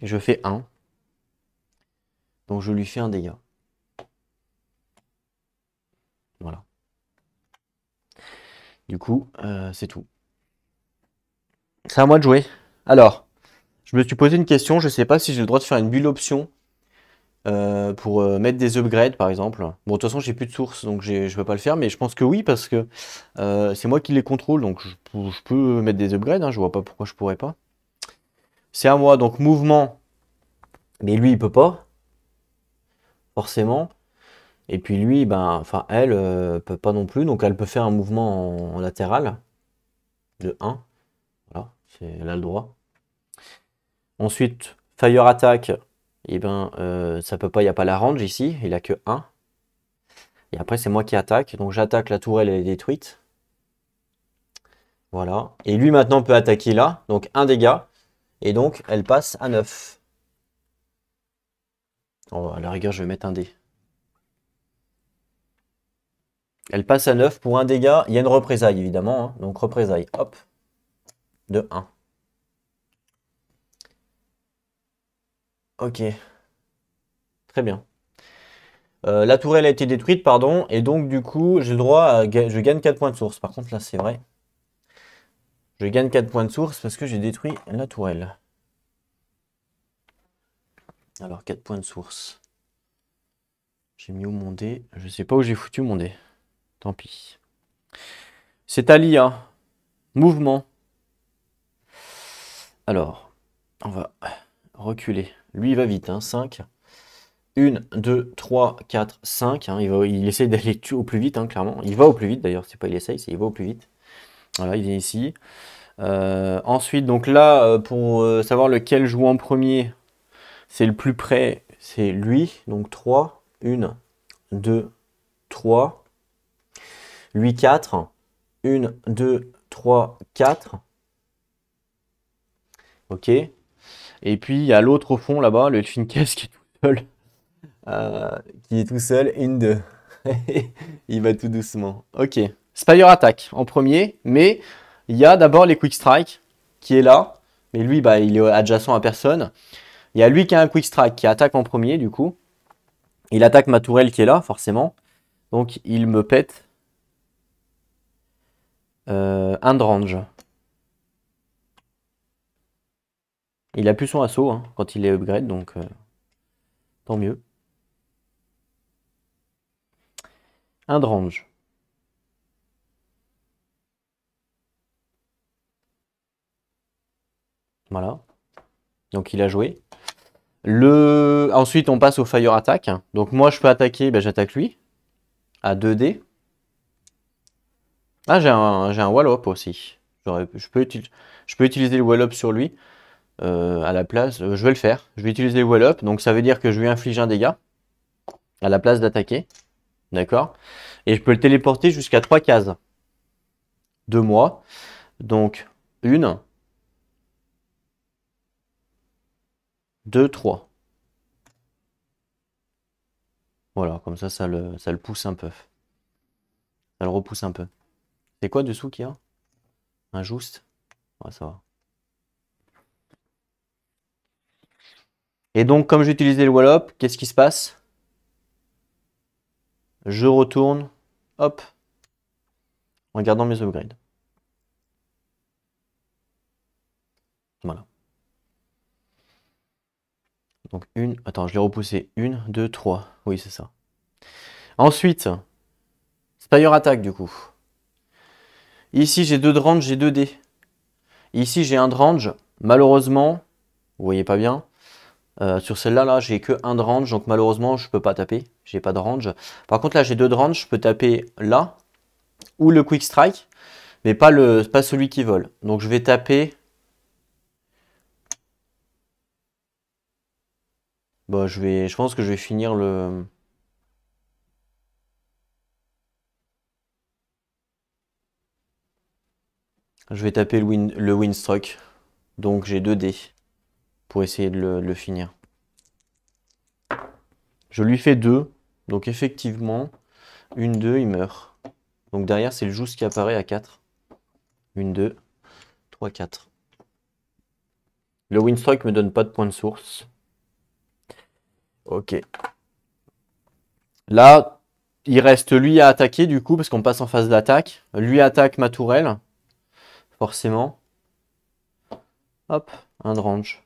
Et je fais 1. Donc je lui fais un dégât. Voilà. Du coup, c'est tout. C'est à moi de jouer. Alors, je me suis posé une question. Je sais pas si j'ai le droit de faire une bulle option pour mettre des upgrades, par exemple. Bon, de toute façon, j'ai plus de source, donc je peux pas le faire. Mais je pense que oui, parce que c'est moi qui les contrôle. Donc je peux mettre des upgrades. Hein, je vois pas pourquoi je pourrais pas. C'est à moi. Donc mouvement. Mais lui, il peut pas. Forcément. Et puis lui, ben, enfin elle, peut pas non plus, donc elle peut faire un mouvement en latéral de 1. Voilà, elle a le droit. Ensuite, Fire attack, et ben ça peut pas, il n'y a pas la range ici, il a que 1. Et après c'est moi qui attaque, donc j'attaque, la tourelle elle est détruite. Voilà. Et lui maintenant peut attaquer là, donc 1 dégât. Et donc elle passe à 9. Oh, à la rigueur je vais mettre un dé. Elle passe à 9 pour 1 dégât, il y a une représaille évidemment, hein. Donc représaille, hop, de 1. Ok, très bien. La tourelle a été détruite, pardon, et donc du coup, j'ai le droit à... Je gagne 4 points de source. Par contre, là, c'est vrai. Je gagne 4 points de source parce que j'ai détruit la tourelle. Alors, 4 points de source. J'ai mis où mon dé? Je sais pas où j'ai foutu mon dé. Tant pis. C'est à l'IA. Mouvement. Alors, on va reculer. Lui, il va vite, hein. 5. 1, 2, 3, 4, 5. Hein. Il essaie d'aller au plus vite, hein, clairement. Il va au plus vite, d'ailleurs. C'est pas il essaye, c'est il va au plus vite. Voilà, il vient ici. Ensuite, donc là, pour savoir lequel joue en premier, c'est le plus près, c'est lui. Donc 3, 1, 2, 3. Lui 4. 1, 2, 3, 4. Ok. Et puis il y a l'autre au fond là-bas, le Elfinkes qui est tout seul. Euh, qui est tout seul. 1, 2. Il va tout doucement. Ok. Spire attack en premier, mais il y a d'abord les quick strike qui est là. Mais lui, bah, il est adjacent à personne. Il y a lui qui a un quick strike qui attaque en premier, du coup. Il attaque ma tourelle qui est là, forcément. Donc, il me pète un de range. Il a plus son assaut hein, quand il est upgrade, donc tant mieux. Un de range. Voilà. Donc, il a joué. Ensuite, on passe au fire attack. Donc, moi, je peux attaquer, ben, j'attaque lui. À 2D. Ah, j'ai un wallop aussi. Je peux utiliser le wallop sur lui. À la place, je vais le faire. Je vais utiliser le wallop. Donc, ça veut dire que je lui inflige un dégât. À la place d'attaquer. D'accord? Et je peux le téléporter jusqu'à 3 cases de moi. Donc, 1, 2, 3. Voilà, comme ça le pousse un peu. Ça le repousse un peu. C'est quoi dessous qu'il y a? Un juste? Ouais, ça va. Et donc, comme j'ai utilisé le wallop, qu'est-ce qui se passe? Je retourne, hop, en gardant mes upgrades. Voilà. Donc, attends, je l'ai repoussé. 1, 2, 3. Oui, c'est ça. Ensuite, Spire Attack, du coup. Ici, j'ai 2 de range, j'ai 2 dés. Ici, j'ai un de range. Malheureusement, vous voyez pas bien. Sur celle-là, là, j'ai que 1 de range, donc malheureusement, je peux pas taper. J'ai pas de range. Par contre, là, j'ai 2 de range, je peux taper là, ou le Quick Strike, mais pas celui qui vole. Donc, je vais taper. Bon, je pense que je vais finir le. Je vais taper le Windstruck. Donc, j'ai 2 dés pour essayer de le finir. Je lui fais 2. Donc, effectivement, 1, 2, il meurt. Donc, derrière, c'est le juste qui apparaît à 4. 1, 2, 3, 4. Le Windstruck me donne pas de point de source. Ok. Là, il reste lui à attaquer du coup, parce qu'on passe en phase d'attaque. Lui attaque ma tourelle, forcément. Hop, un de range.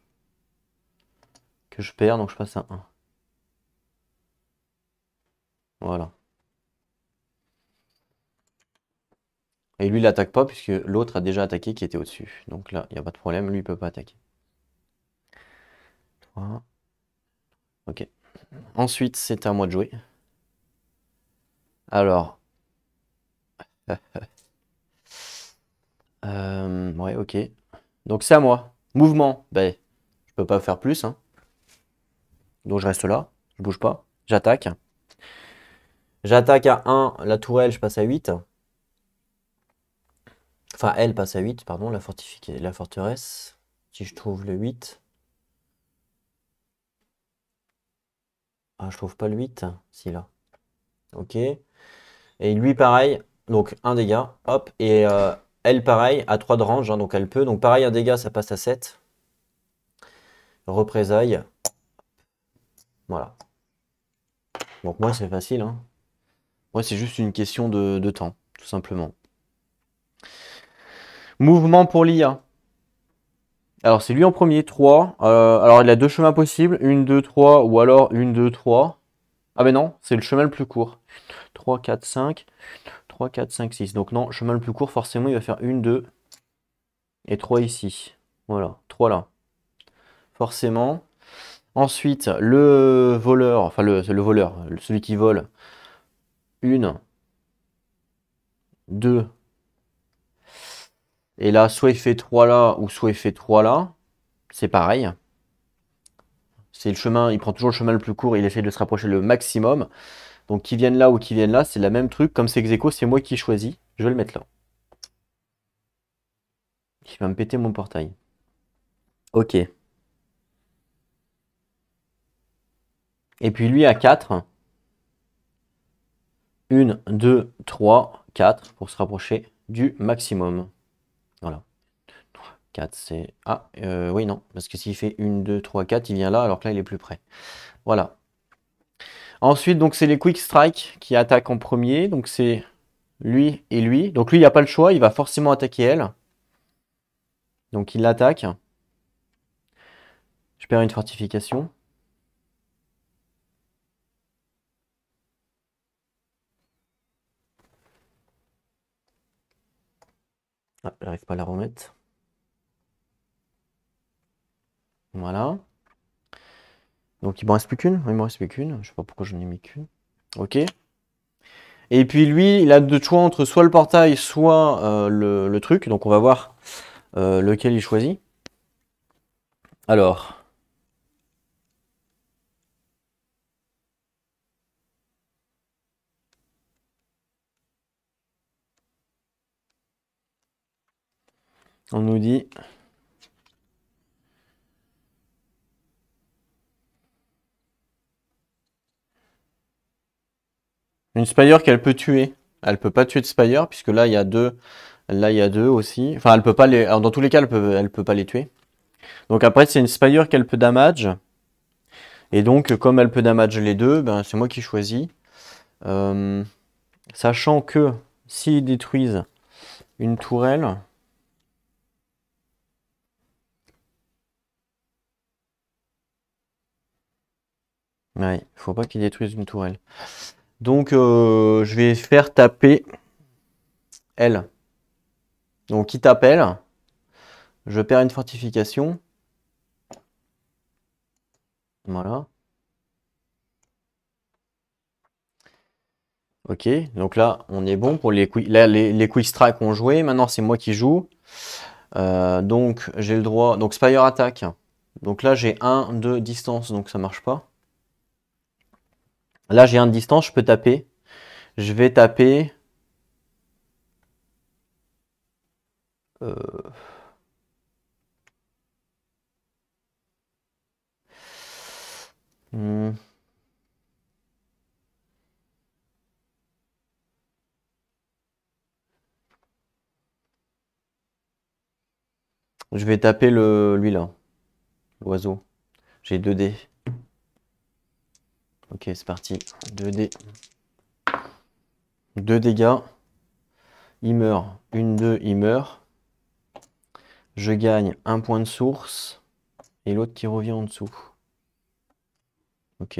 Que je perds, donc je passe à 1. Voilà. Et lui, il attaque pas, puisque l'autre a déjà attaqué qui était au-dessus. Donc là, il n'y a pas de problème, lui, il peut pas attaquer. 3. Ok. Ensuite, c'est à moi de jouer. Alors. Ouais, ok. Donc c'est à moi. Mouvement. Ben, je peux pas faire plus, hein. Donc je reste là, je bouge pas. J'attaque. J'attaque à 1, la tourelle, je passe à 8. Enfin, elle passe à 8, pardon, la forteresse. Si je trouve le 8. Ah, je trouve pas le 8. Si, là. Ok. Et lui, pareil. Donc, un dégât. Hop. Et elle, pareil, à 3 de range. Hein, donc, elle peut. Donc, pareil, un dégât, ça passe à 7. Représailles. Voilà. Donc, moi, c'est facile. Hein. Moi, c'est juste une question de temps, tout simplement. Mouvement pour l'IA. Alors, c'est lui en premier, 3. Alors, il a deux chemins possibles. 1, 2, 3. Ou alors 1, 2, 3. Ah, ben non, c'est le chemin le plus court. 3, 4, 5. 3, 4, 5, 6. Donc, non, chemin le plus court, forcément, il va faire 1, 2 et 3 ici. Voilà, 3 là. Forcément. Ensuite, le voleur, enfin, le voleur, celui qui vole. 1, 2. Et là, soit il fait 3 là, ou soit il fait 3 là. C'est pareil. C'est le chemin, il prend toujours le chemin le plus court, il essaie de se rapprocher le maximum. Donc qu'ils viennent là ou qu'ils viennent là, c'est la même truc. Comme c'est ex aequo, c'est moi qui choisis. Je vais le mettre là. Il va me péter mon portail. Ok. Et puis lui à 4. 1, 2, 3, 4 pour se rapprocher du maximum. Voilà. 4, c'est... Ah, oui, non. Parce que s'il fait 1, 2, 3, 4, il vient là, alors que là, il est plus près. Voilà. Ensuite, donc, c'est les Quick Strike qui attaquent en premier. Donc, c'est lui et lui. Donc, lui, il n'a pas le choix. Il va forcément attaquer elle. Donc, il l'attaque. Je perds une fortification. Ah, j'arrive pas à la remettre. Voilà. Donc, il m'en reste plus qu'une. Il m'en reste plus qu'une. Je sais pas pourquoi j'en ai mis qu'une. Ok. Et puis lui, il a deux choix entre soit le portail, soit le truc. Donc on va voir lequel il choisit. Alors. On nous dit... Une Spire qu'elle peut tuer. Elle peut pas tuer de Spire, puisque là, il y a deux. Là, il y a deux aussi. Enfin, elle peut pas les... Alors, dans tous les cas, elle peut pas les tuer. Donc après, c'est une Spire qu'elle peut damage. Et donc, comme elle peut damage les deux, ben, c'est moi qui choisis. Sachant que s'ils détruisent une tourelle... Ouais, faut pas qu'ils détruisent une tourelle. Donc, je vais faire taper elle. Donc, qui t'appelle? Je perds une fortification. Voilà. Ok, donc là, on est bon pour les quick, là, les quick strike ont joué. Maintenant, c'est moi qui joue. Donc, j'ai le droit. Donc, Spire attaque. Donc là, j'ai 1, 2 distance, donc ça marche pas. Là, j'ai 1 de distance, je peux taper. Je vais taper. Euh, hmm, je vais taper lui là, l'oiseau. J'ai 2 dés. Ok, c'est parti. 2 dés. 2 dégâts. Il meurt. 1, 2, il meurt. Je gagne 1 point de source. Et l'autre qui revient en dessous. Ok.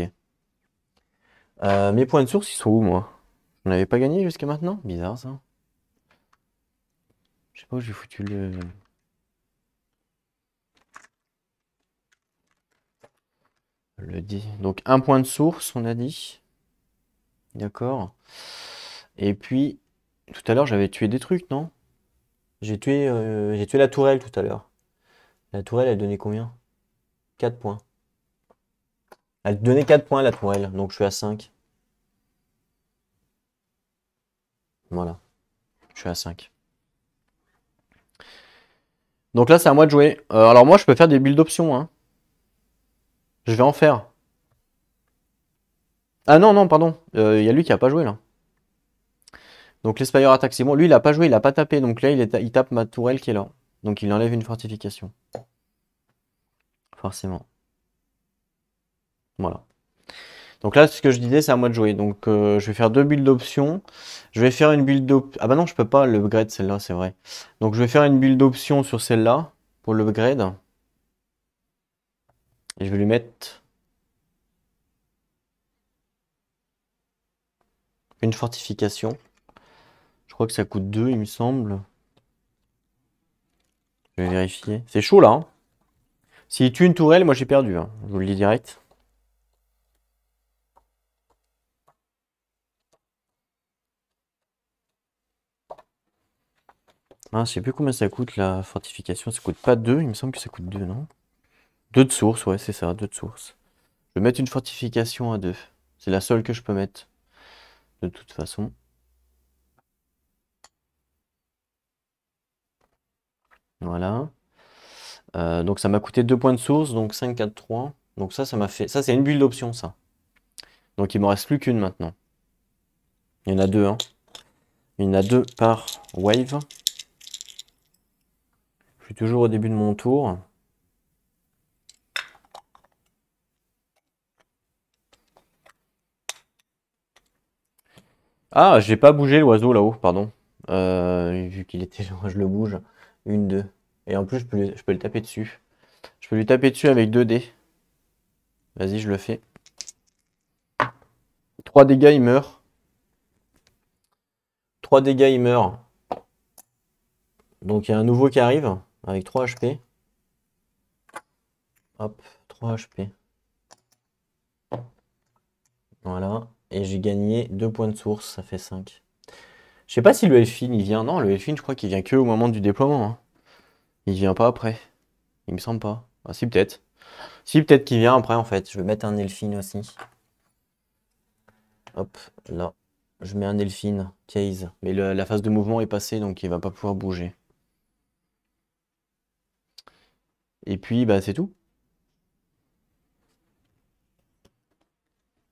Mes points de source, ils sont où, moi? Je n'avais pas gagné jusqu'à maintenant? Bizarre, ça. Je sais pas où j'ai foutu le... Donc, un point de source, on a dit. D'accord. Et puis, tout à l'heure, j'avais tué des trucs, non? J'ai tué la tourelle tout à l'heure. La tourelle, elle donnait combien? 4 points. Elle donnait 4 points la tourelle, donc je suis à 5. Voilà, je suis à 5. Donc là, c'est à moi de jouer. Alors moi, je peux faire des builds d'options, hein. Je vais en faire. Ah non, non, pardon. Il y a lui qui a pas joué, là. Donc l'Espire attaque, c'est bon. Lui, il a pas joué, il a pas tapé. Donc là, il tape ma tourelle qui est là. Donc il enlève une fortification. Forcément. Voilà. Donc là, ce que je disais, c'est à moi de jouer. Donc je vais faire deux builds d'options. Je vais faire une build d'option. Ah bah non, je peux pas l'upgrade celle-là, c'est vrai. Donc je vais faire une build d'option sur celle-là pour l'upgrade. Et je vais lui mettre une fortification. Je crois que ça coûte 2, il me semble. Je vais vérifier. C'est chaud là, hein. S'il tue une tourelle, moi j'ai perdu, hein. Je vous le dis direct. Ah, je sais plus combien ça coûte la fortification. Ça coûte pas 2, il me semble que ça coûte 2, non? 2 de source, ouais, c'est ça, 2 de source. Je vais mettre une fortification à 2. C'est la seule que je peux mettre. De toute façon. Voilà. Donc ça m'a coûté 2 points de source, donc 5, 4, 3. Donc ça m'a fait. Ça, c'est une build d'option, ça. Donc il me reste plus qu'une maintenant. Il y en a deux, hein. Il y en a deux par wave. Je suis toujours au début de mon tour. Ah, j'ai pas bougé l'oiseau là-haut, pardon. Vu qu'il était là, je le bouge. Une, deux. Et en plus, je peux le taper dessus. Je peux lui taper dessus avec 2 dés. Vas-y, je le fais. 3 dégâts, il meurt. 3 dégâts, il meurt. Donc il y a un nouveau qui arrive avec 3 HP. Hop, 3 HP. Voilà. Et j'ai gagné 2 points de source, ça fait 5. Je sais pas si le Elfin il vient. Non, le Elfin, je crois qu'il vient que au moment du déploiement, hein. Il vient pas après. Il me semble pas. Ah si, peut-être. Si, peut-être qu'il vient après en fait. Je vais mettre un Elfin aussi. Hop, là. Je mets un Elfin, case. Mais la phase de mouvement est passée, donc il va pas pouvoir bouger. Et puis, bah c'est tout.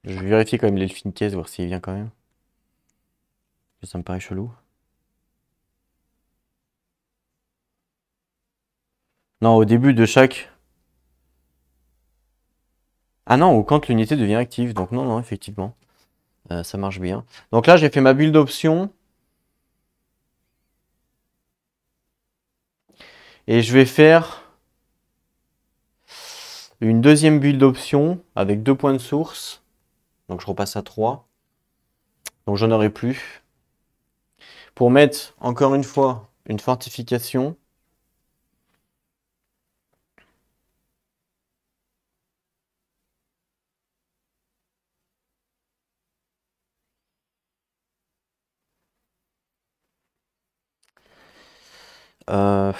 Je vais vérifier quand même l'Elfin case, voir s'il vient quand même. Ça me paraît chelou. Non, au début de chaque... Ah non, ou quand l'unité devient active. Donc non, non, effectivement. Ça marche bien. Donc là, j'ai fait ma build d'option. Et je vais faire une deuxième build d'option avec 2 points de source. Donc je repasse à 3. Donc j'en aurai plus. Pour mettre, encore une fois, une fortification. Euh...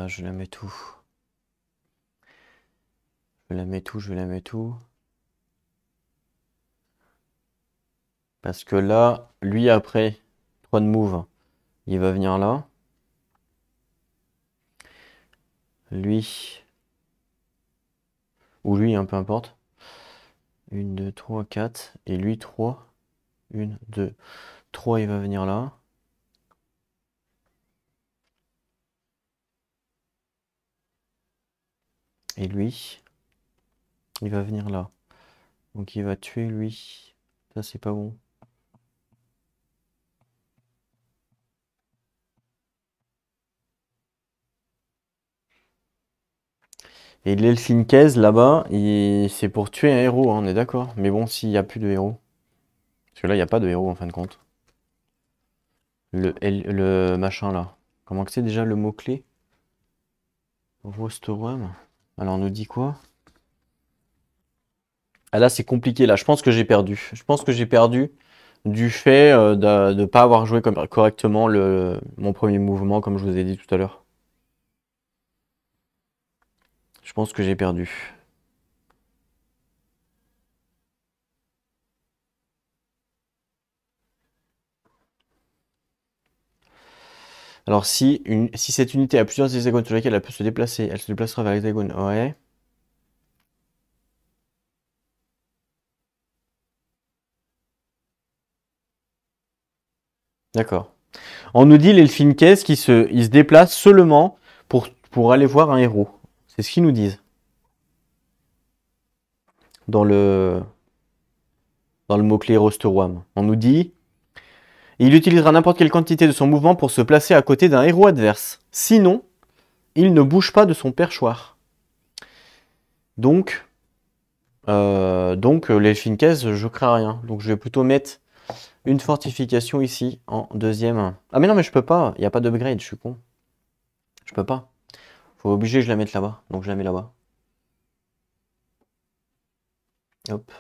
je la mets tout. Je la mets tout, je la mets tout. Parce que là, lui après, 3 de move, il va venir là. Lui, ou lui, hein, peu importe. 1, 2, 3, 4. Et lui, 3. 1, 2, 3, il va venir là. Et lui, il va venir là. Donc il va tuer lui. Ça, c'est pas bon. Et l'Elfinkez, là-bas, c'est pour tuer un héros, hein, on est d'accord. Mais bon, s'il n'y a plus de héros. Parce que là, il n'y a pas de héros, en fin de compte. Le machin, là. Comment que c'est déjà le mot-clé? Rostworm. Alors, on nous dit quoi? Ah, là, c'est compliqué. Là, je pense que j'ai perdu. Je pense que j'ai perdu du fait de ne pas avoir joué correctement mon premier mouvement, comme je vous ai dit tout à l'heure. Je pense que j'ai perdu. Alors, si cette unité a plusieurs hexagones sur lesquels elle peut se déplacer, elle se déplacera vers l'hexagone. Ouais. D'accord. On nous dit l'Elfinkès ils se déplacent seulement pour aller voir un héros. C'est ce qu'ils nous disent. Dans le mot-clé Rosterwam. On nous dit il utilisera n'importe quelle quantité de son mouvement pour se placer à côté d'un héros adverse. Sinon, il ne bouge pas de son perchoir. Donc l'Elfinkès, je crains rien. Donc je vais plutôt mettre une fortification ici en deuxième. Ah mais non, mais je peux pas. Il n'y a pas d'upgrade, je suis con. Je peux pas. Faut obliger que je la mette là-bas. Donc je la mets là-bas. Hop.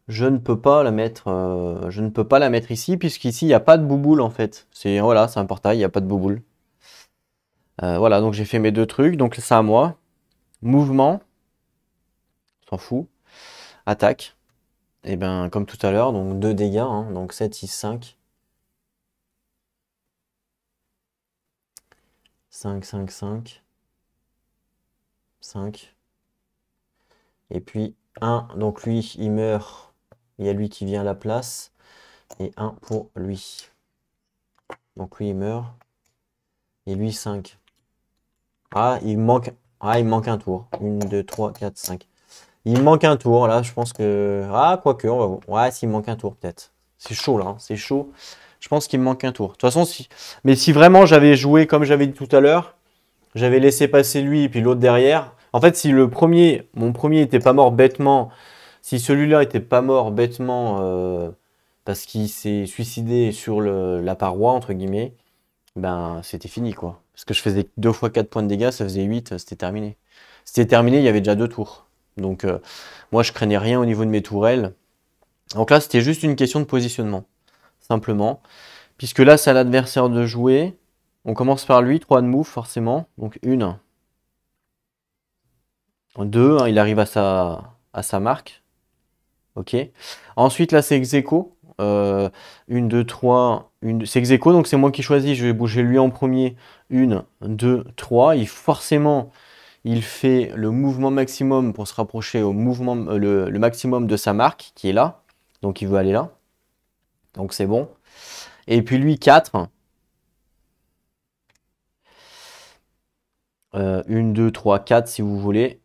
Je ne peux pas la mettre ici, puisqu'ici, il n'y a pas de bouboule en fait. Voilà, c'est un portail, il n'y a pas de bouboule. Voilà, donc j'ai fait mes deux trucs. Donc c'est à moi. Mouvement. S'en fout. Attaque. Et ben comme tout à l'heure, donc 2 dégâts. Hein, donc 7, 6, 5. 5, 5, 5. 5. Et puis 1. Donc lui, il meurt. Il y a lui qui vient à la place. Et 1 pour lui. Donc lui, il meurt. Et lui, 5. Ah, il manque un tour. 1, 2, 3, 4, 5. Il manque un tour, là, je pense que... Ah, quoique, on va voir. Ouais, s'il manque un tour, peut-être. C'est chaud, là, hein, c'est chaud. Je pense qu'il me manque un tour. De toute façon, mais si vraiment j'avais joué comme j'avais dit tout à l'heure, j'avais laissé passer lui et puis l'autre derrière. En fait, si mon premier était pas mort bêtement, si celui-là était pas mort bêtement parce qu'il s'est suicidé sur la paroi, entre guillemets, ben c'était fini, quoi. Parce que je faisais 2 fois 4 points de dégâts, ça faisait 8, c'était terminé. C'était terminé, il y avait déjà 2 tours. Donc moi je craignais rien au niveau de mes tourelles. Donc là c'était juste une question de positionnement, simplement. Puisque là c'est à l'adversaire de jouer. On commence par lui, 3 de move forcément. Donc 1, 2, hein, il arrive à sa marque. Ok. Ensuite là c'est ex-aequo. 1, 2, 3, c'est ex-aequo, donc c'est moi qui choisis, je vais bouger lui en premier. 1, 2, 3. Il fait le mouvement maximum pour se rapprocher au mouvement, le maximum de sa marque qui est là. Donc il veut aller là. Donc c'est bon. Et puis lui 4. 1, 2, 3, 4 si vous voulez.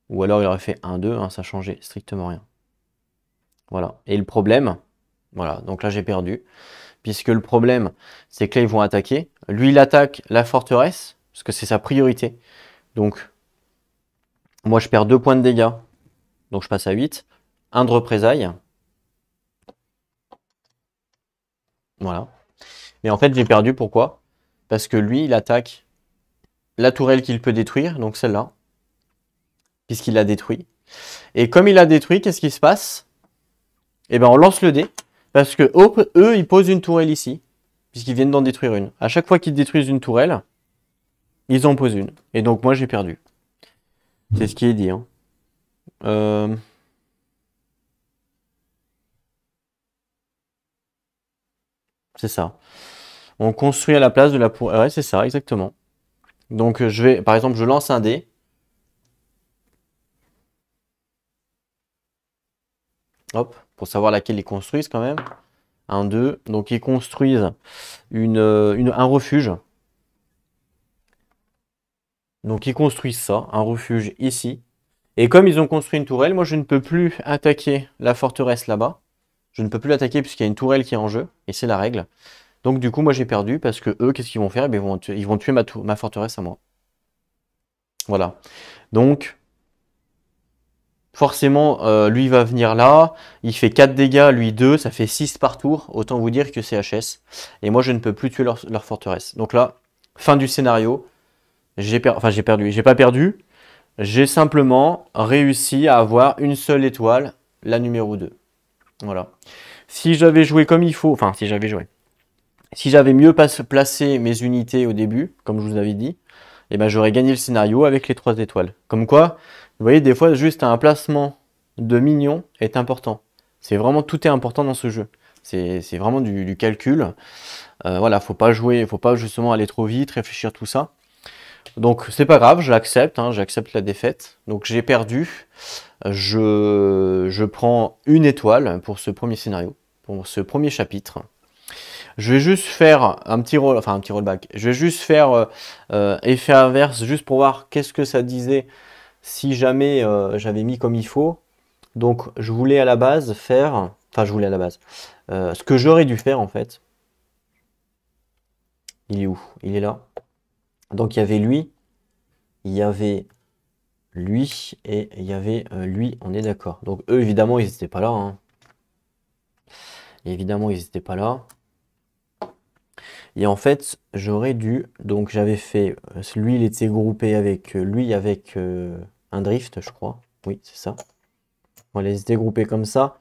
Ou alors il aurait fait 1, 2, hein, ça changeait strictement rien. Voilà. Et le problème, voilà, donc là j'ai perdu. Puisque le problème, c'est que là ils vont attaquer. Lui il attaque la forteresse, parce que c'est sa priorité. Donc, moi je perds 2 points de dégâts. Donc je passe à 8. 1 de représailles. Voilà. Et en fait, j'ai perdu, pourquoi? Parce que lui, il attaque la tourelle qu'il peut détruire, donc celle-là, puisqu'il l'a détruit. Et comme il l'a détruit, qu'est-ce qui se passe? Eh bien, on lance le dé, parce que eux, ils posent une tourelle ici, puisqu'ils viennent d'en détruire une. À chaque fois qu'ils détruisent une tourelle, ils en posent une. Et donc, moi, j'ai perdu. C'est ce qui est dit. Hein. C'est ça. On construit à la place de la... Ouais, c'est ça, exactement. Donc, par exemple, je lance un dé. Hop, pour savoir laquelle ils construisent quand même. 1, 2. Donc, ils construisent un refuge. Donc, ils construisent ça, un refuge ici. Et comme ils ont construit une tourelle, moi, je ne peux plus attaquer la forteresse là-bas. Je ne peux plus l'attaquer puisqu'il y a une tourelle qui est en jeu. Et c'est la règle. Donc, du coup, moi, j'ai perdu parce que eux, qu'est-ce qu'ils vont faire? Eh bien, ils vont tuer ma forteresse à moi. Voilà. Donc, forcément, lui il va venir là, il fait 4 dégâts, lui 2, ça fait 6 par tour, autant vous dire que c'est HS. Et moi je ne peux plus tuer leur forteresse. Donc là, fin du scénario, j'ai perdu, j'ai pas perdu, J'ai simplement réussi à avoir une seule étoile, la numéro 2. Voilà. Si j'avais joué comme il faut, enfin si j'avais joué, si j'avais mieux placé mes unités au début, comme je vous avais dit, eh ben, j'aurais gagné le scénario avec les 3 étoiles. Comme quoi, vous voyez, des fois, juste un placement de minions est important. C'est vraiment, tout est important dans ce jeu. C'est vraiment du calcul. Voilà, faut pas jouer, faut pas justement aller trop vite, réfléchir tout ça. Donc c'est pas grave, je l'accepte, hein, j'accepte la défaite. Donc j'ai perdu. Je prends une étoile pour ce premier scénario, pour ce premier chapitre. Je vais juste faire un petit rollback. Je vais juste faire effet inverse, juste pour voir qu'est-ce que ça disait si jamais j'avais mis comme il faut. Donc je voulais à la base faire, enfin je voulais à la base, ce que j'aurais dû faire en fait. Il est où? Il est là. Donc il y avait lui, il y avait lui et il y avait lui, on est d'accord. Donc eux évidemment ils n'étaient pas là. Hein. Évidemment ils n'étaient pas là. Et en fait, j'aurais dû, donc j'avais fait, lui il était groupé avec lui avec un drift, je crois. Oui, c'est ça. Voilà, ils étaient groupés comme ça.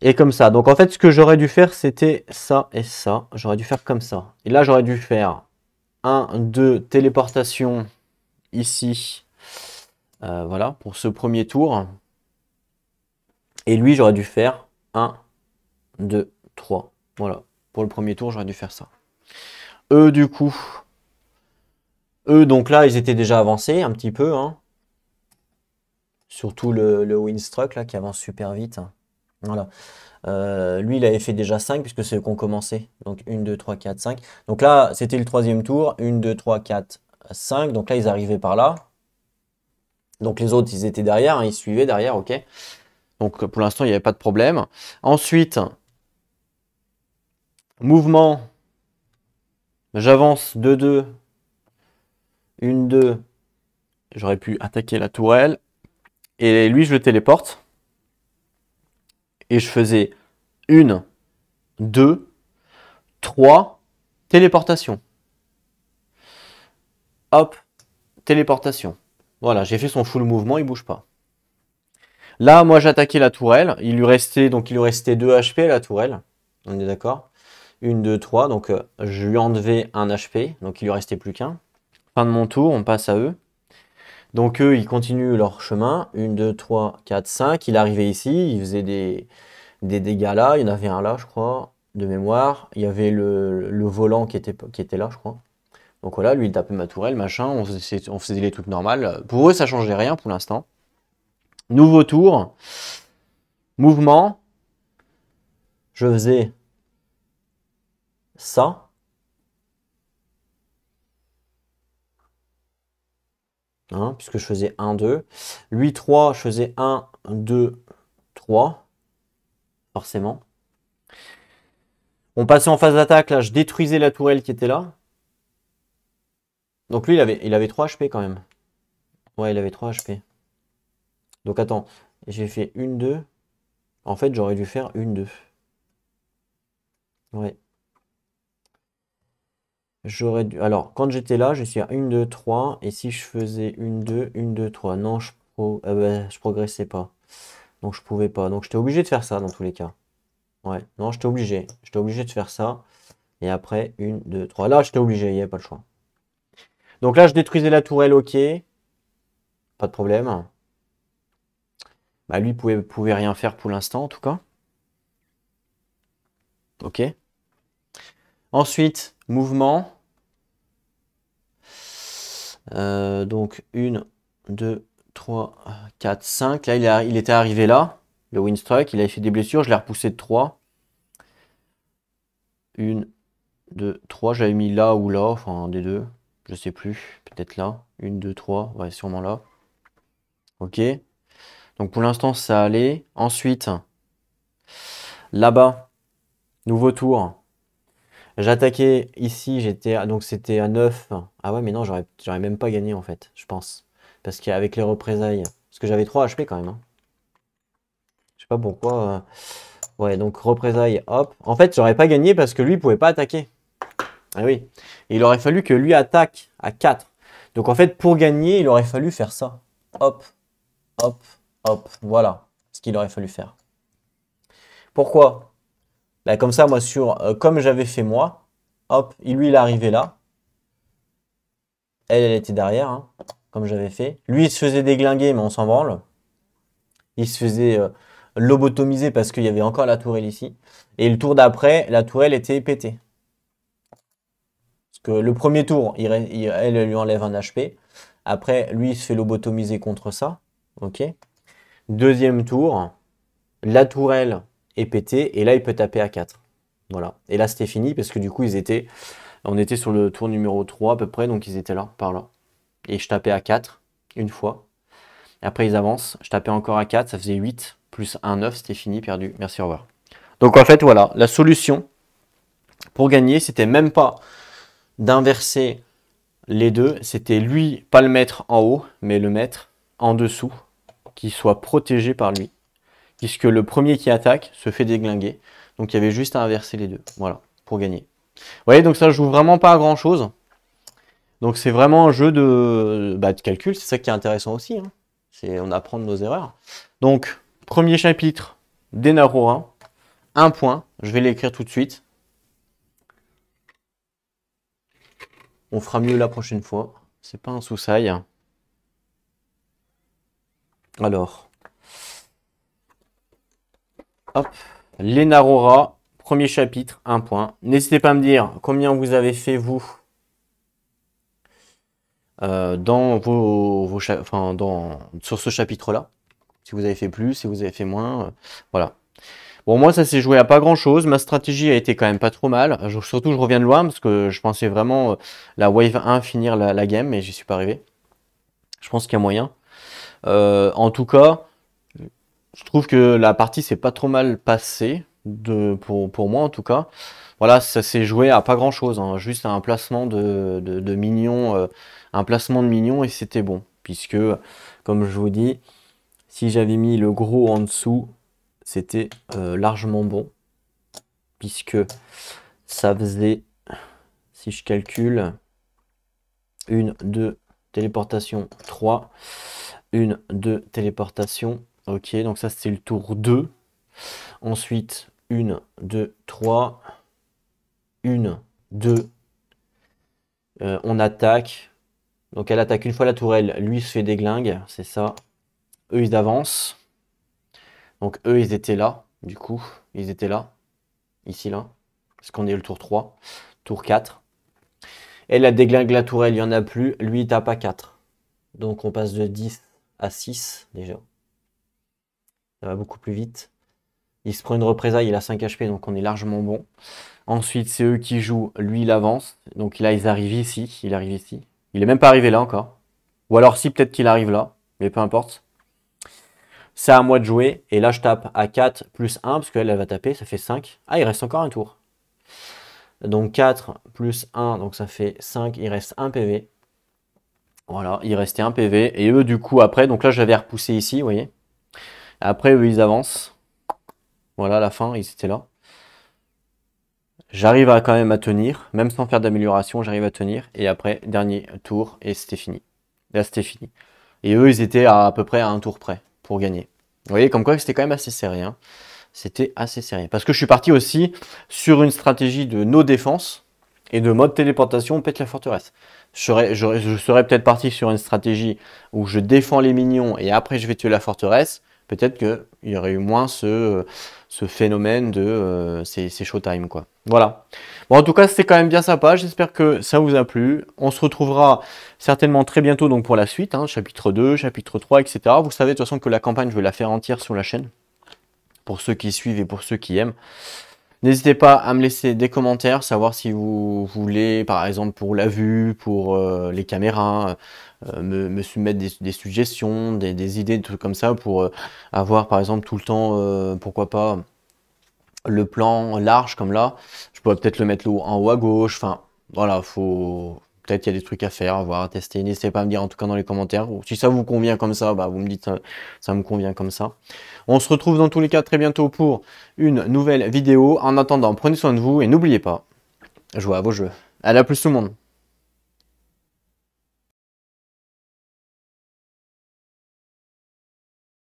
Et comme ça. Donc en fait, ce que j'aurais dû faire, c'était ça et ça. J'aurais dû faire comme ça. Et là, j'aurais dû faire 1, 2, téléportation ici. Voilà, pour ce premier tour. Et lui, j'aurais dû faire 1, 2, 3. Voilà, pour le premier tour, j'aurais dû faire ça. Eux, du coup, donc là, ils étaient déjà avancés un petit peu. Hein. Surtout le Winstruck, là, qui avance super vite. Voilà. Lui, il avait fait déjà 5 puisque c'est eux qu'on commençait. Donc 1, 2, 3, 4, 5. Donc là, c'était le troisième tour. 1, 2, 3, 4, 5. Donc là, ils arrivaient par là. Donc les autres, ils étaient derrière. Hein, ils suivaient derrière, ok. Donc pour l'instant, il n'y avait pas de problème. Ensuite, mouvement. J'avance 2, 2. 1, 2. J'aurais pu attaquer la tourelle. Et lui, je le téléporte. Et je faisais 1, 2, 3, téléportation. Hop, téléportation. Voilà, j'ai fait son full mouvement, il bouge pas. Là, moi, j'attaquais la tourelle. Il lui restait 2 HP à la tourelle. On est d'accord? 1, 2, 3. Donc, je lui ai enlevé un HP. Donc, il lui restait plus qu'un. Fin de mon tour, on passe à eux. Donc, eux, ils continuent leur chemin. 1, 2, 3, 4, 5. Il arrivait ici. Il faisait des dégâts là. Il y en avait un là, je crois, de mémoire. Il y avait le volant qui était là, je crois. Donc voilà, lui, il tapait ma tourelle, machin. On faisait les trucs normales. Pour eux, ça changeait rien pour l'instant. Nouveau tour. Mouvement. Je faisais ça. Hein, puisque je faisais 1, 2. Lui, 3, je faisais 1, 2, 3. Forcément. On passait en phase d'attaque, là, je détruisais la tourelle qui était là. Donc lui, il avait 3 HP quand même. Ouais, il avait 3 HP. Donc attends, j'ai fait 1, 2. En fait, j'aurais dû faire 1, 2. Ouais. J'aurais dû... Alors, quand j'étais là, je suis à 1, 2, 3. Et si je faisais 1, 2, 1, 2, 3. Non, je progressais pas. Donc, je pouvais pas. Donc, j'étais obligé de faire ça dans tous les cas. Ouais, non, j'étais obligé. J'étais obligé de faire ça. Et après, 1, 2, 3. Là, j'étais obligé, il n'y avait pas le choix. Donc là, je détruisais la tourelle, ok. Pas de problème. Bah, lui, pouvait rien faire pour l'instant, en tout cas. Ok. Ensuite, mouvement. Donc 1, 2, 3, 4, 5. Là, il était arrivé là, le Winstruck. Il avait fait des blessures. Je l'ai repoussé de 3. 1, 2, 3. J'avais mis là ou là, enfin des deux. Je sais plus. Peut-être là. 1, 2, 3. Ouais, sûrement là. Ok. Donc pour l'instant, ça allait. Ensuite, là-bas, nouveau tour. J'attaquais ici, donc c'était à 9. Ah ouais, mais non, j'aurais même pas gagné en fait, je pense. Parce qu'avec les représailles, parce que j'avais 3 HP quand même. Hein. Je sais pas pourquoi. Ouais, donc représailles, hop. En fait, j'aurais pas gagné parce que lui, il pouvait pas attaquer. Ah oui. Et il aurait fallu que lui attaque à 4. Donc en fait, pour gagner, il aurait fallu faire ça. Hop, hop, hop. Voilà ce qu'il aurait fallu faire. Pourquoi? Bah, comme ça, moi, comme j'avais fait moi, hop, lui, il est arrivé là. Elle était derrière, hein, comme j'avais fait. Lui, il se faisait déglinguer, mais on s'en branle. Il se faisait lobotomiser parce qu'il y avait encore la tourelle ici. Et le tour d'après, la tourelle était pétée. Parce que le premier tour, elle lui enlève un HP. Après, lui, il se fait lobotomiser contre ça. Ok. Deuxième tour, la tourelle est pétée. Et là, il peut taper à 4. Voilà. Et là, c'était fini parce que du coup, on était sur le tour numéro 3 à peu près. Donc, ils étaient là, par là. Et je tapais à 4 une fois. Après, ils avancent. Je tapais encore à 4. Ça faisait 8 plus 1, 9. C'était fini, perdu. Merci, au revoir. Donc, en fait, voilà. La solution pour gagner, c'était même pas d'inverser les deux. C'était lui, pas le mettre en haut, mais le mettre en dessous, qu'il soit protégé par lui. Puisque le premier qui attaque se fait déglinguer. Donc, il y avait juste à inverser les deux. Voilà, pour gagner. Vous voyez, donc ça joue vraiment pas à grand chose. Donc, c'est vraiment un jeu de calcul. C'est ça qui est intéressant aussi. Hein. On apprend de nos erreurs. Donc, premier chapitre d'Enarora. 1 point. Je vais l'écrire tout de suite. On fera mieux la prochaine fois. C'est pas un sous-saille. Alors. Hop. L'Enarora. Premier chapitre. 1 point. N'hésitez pas à me dire combien vous avez fait, vous, dans sur ce chapitre-là. Si vous avez fait plus, si vous avez fait moins. Voilà. Bon, moi, ça s'est joué à pas grand-chose. Ma stratégie a été quand même pas trop mal. Surtout, je reviens de loin parce que je pensais vraiment la Wave 1 finir la game, mais j'y suis pas arrivé. Je pense qu'il y a moyen. En tout cas, je trouve que la partie s'est pas trop mal passée, pour moi en tout cas. Voilà, ça s'est joué à pas grand-chose. Hein, juste un placement de minions, un placement de minions et c'était bon. Puisque, comme je vous dis, si j'avais mis le gros en dessous, c'était largement bon, puisque ça faisait, si je calcule, 1, 2, téléportation, 3, 1, 2, téléportation, ok, donc ça c'était le tour 2, ensuite 1, 2, 3, 1, 2, on attaque, donc elle attaque une fois la tourelle, lui se fait déglingue, c'est ça, eux ils avancent. Donc eux, ils étaient là, du coup. Ils étaient là, ici, là. Parce qu'on est le tour 3. Tour 4. Elle a déglingue la tourelle, il n'y en a plus. Lui, il tape à 4. Donc on passe de 10 à 6, déjà. Ça va beaucoup plus vite. Il se prend une représaille, il a 5 HP, donc on est largement bon. Ensuite, c'est eux qui jouent. Lui, il avance. Donc là, ils arrivent ici. Il arrive ici. Il n'est même pas arrivé là encore. Ou alors si, peut-être qu'il arrive là. Mais peu importe. C'est à moi de jouer. Et là, je tape à 4 plus 1, parce qu'elle va taper, ça fait 5. Ah, il reste encore un tour. Donc 4 plus 1, donc ça fait 5. Il reste 1 PV. Voilà, il restait 1 PV. Et eux, du coup, après, donc là, j'avais repoussé ici, vous voyez. Après, eux, ils avancent. Voilà, à la fin, ils étaient là. J'arrive quand même à tenir. Même sans faire d'amélioration, j'arrive à tenir. Et après, dernier tour, et c'était fini. Là, c'était fini. Et eux, ils étaient à peu près à un tour près pour gagner. Vous voyez, comme quoi c'était quand même assez serré. Hein. C'était assez serré. Parce que je suis parti aussi sur une stratégie de no défense et de mode téléportation, on pète la forteresse. Je serais peut-être parti sur une stratégie où je défends les minions et après je vais tuer la forteresse. Peut-être qu'il y aurait eu moins ce phénomène de c'est showtime, quoi. Voilà. Bon, en tout cas, c'était quand même bien sympa. J'espère que ça vous a plu. On se retrouvera certainement très bientôt donc pour la suite, hein, chapitre 2, chapitre 3, etc. Vous savez de toute façon que la campagne, je vais la faire entière sur la chaîne. Pour ceux qui suivent et pour ceux qui aiment. N'hésitez pas à me laisser des commentaires, savoir si vous voulez, par exemple pour la vue, pour les caméras, me soumettre des suggestions, des idées, des trucs comme ça, pour avoir par exemple tout le temps, pourquoi pas, le plan large comme là. Je pourrais peut-être le mettre en haut à gauche, enfin voilà, peut-être qu'il y a des trucs à faire, à voir, à tester. N'hésitez pas à me dire en tout cas dans les commentaires. Si ça vous convient comme ça, bah, vous me dites ça me convient comme ça. On se retrouve dans tous les cas très bientôt pour une nouvelle vidéo. En attendant, prenez soin de vous et n'oubliez pas, jouez à vos jeux. Allez, à plus tout le monde.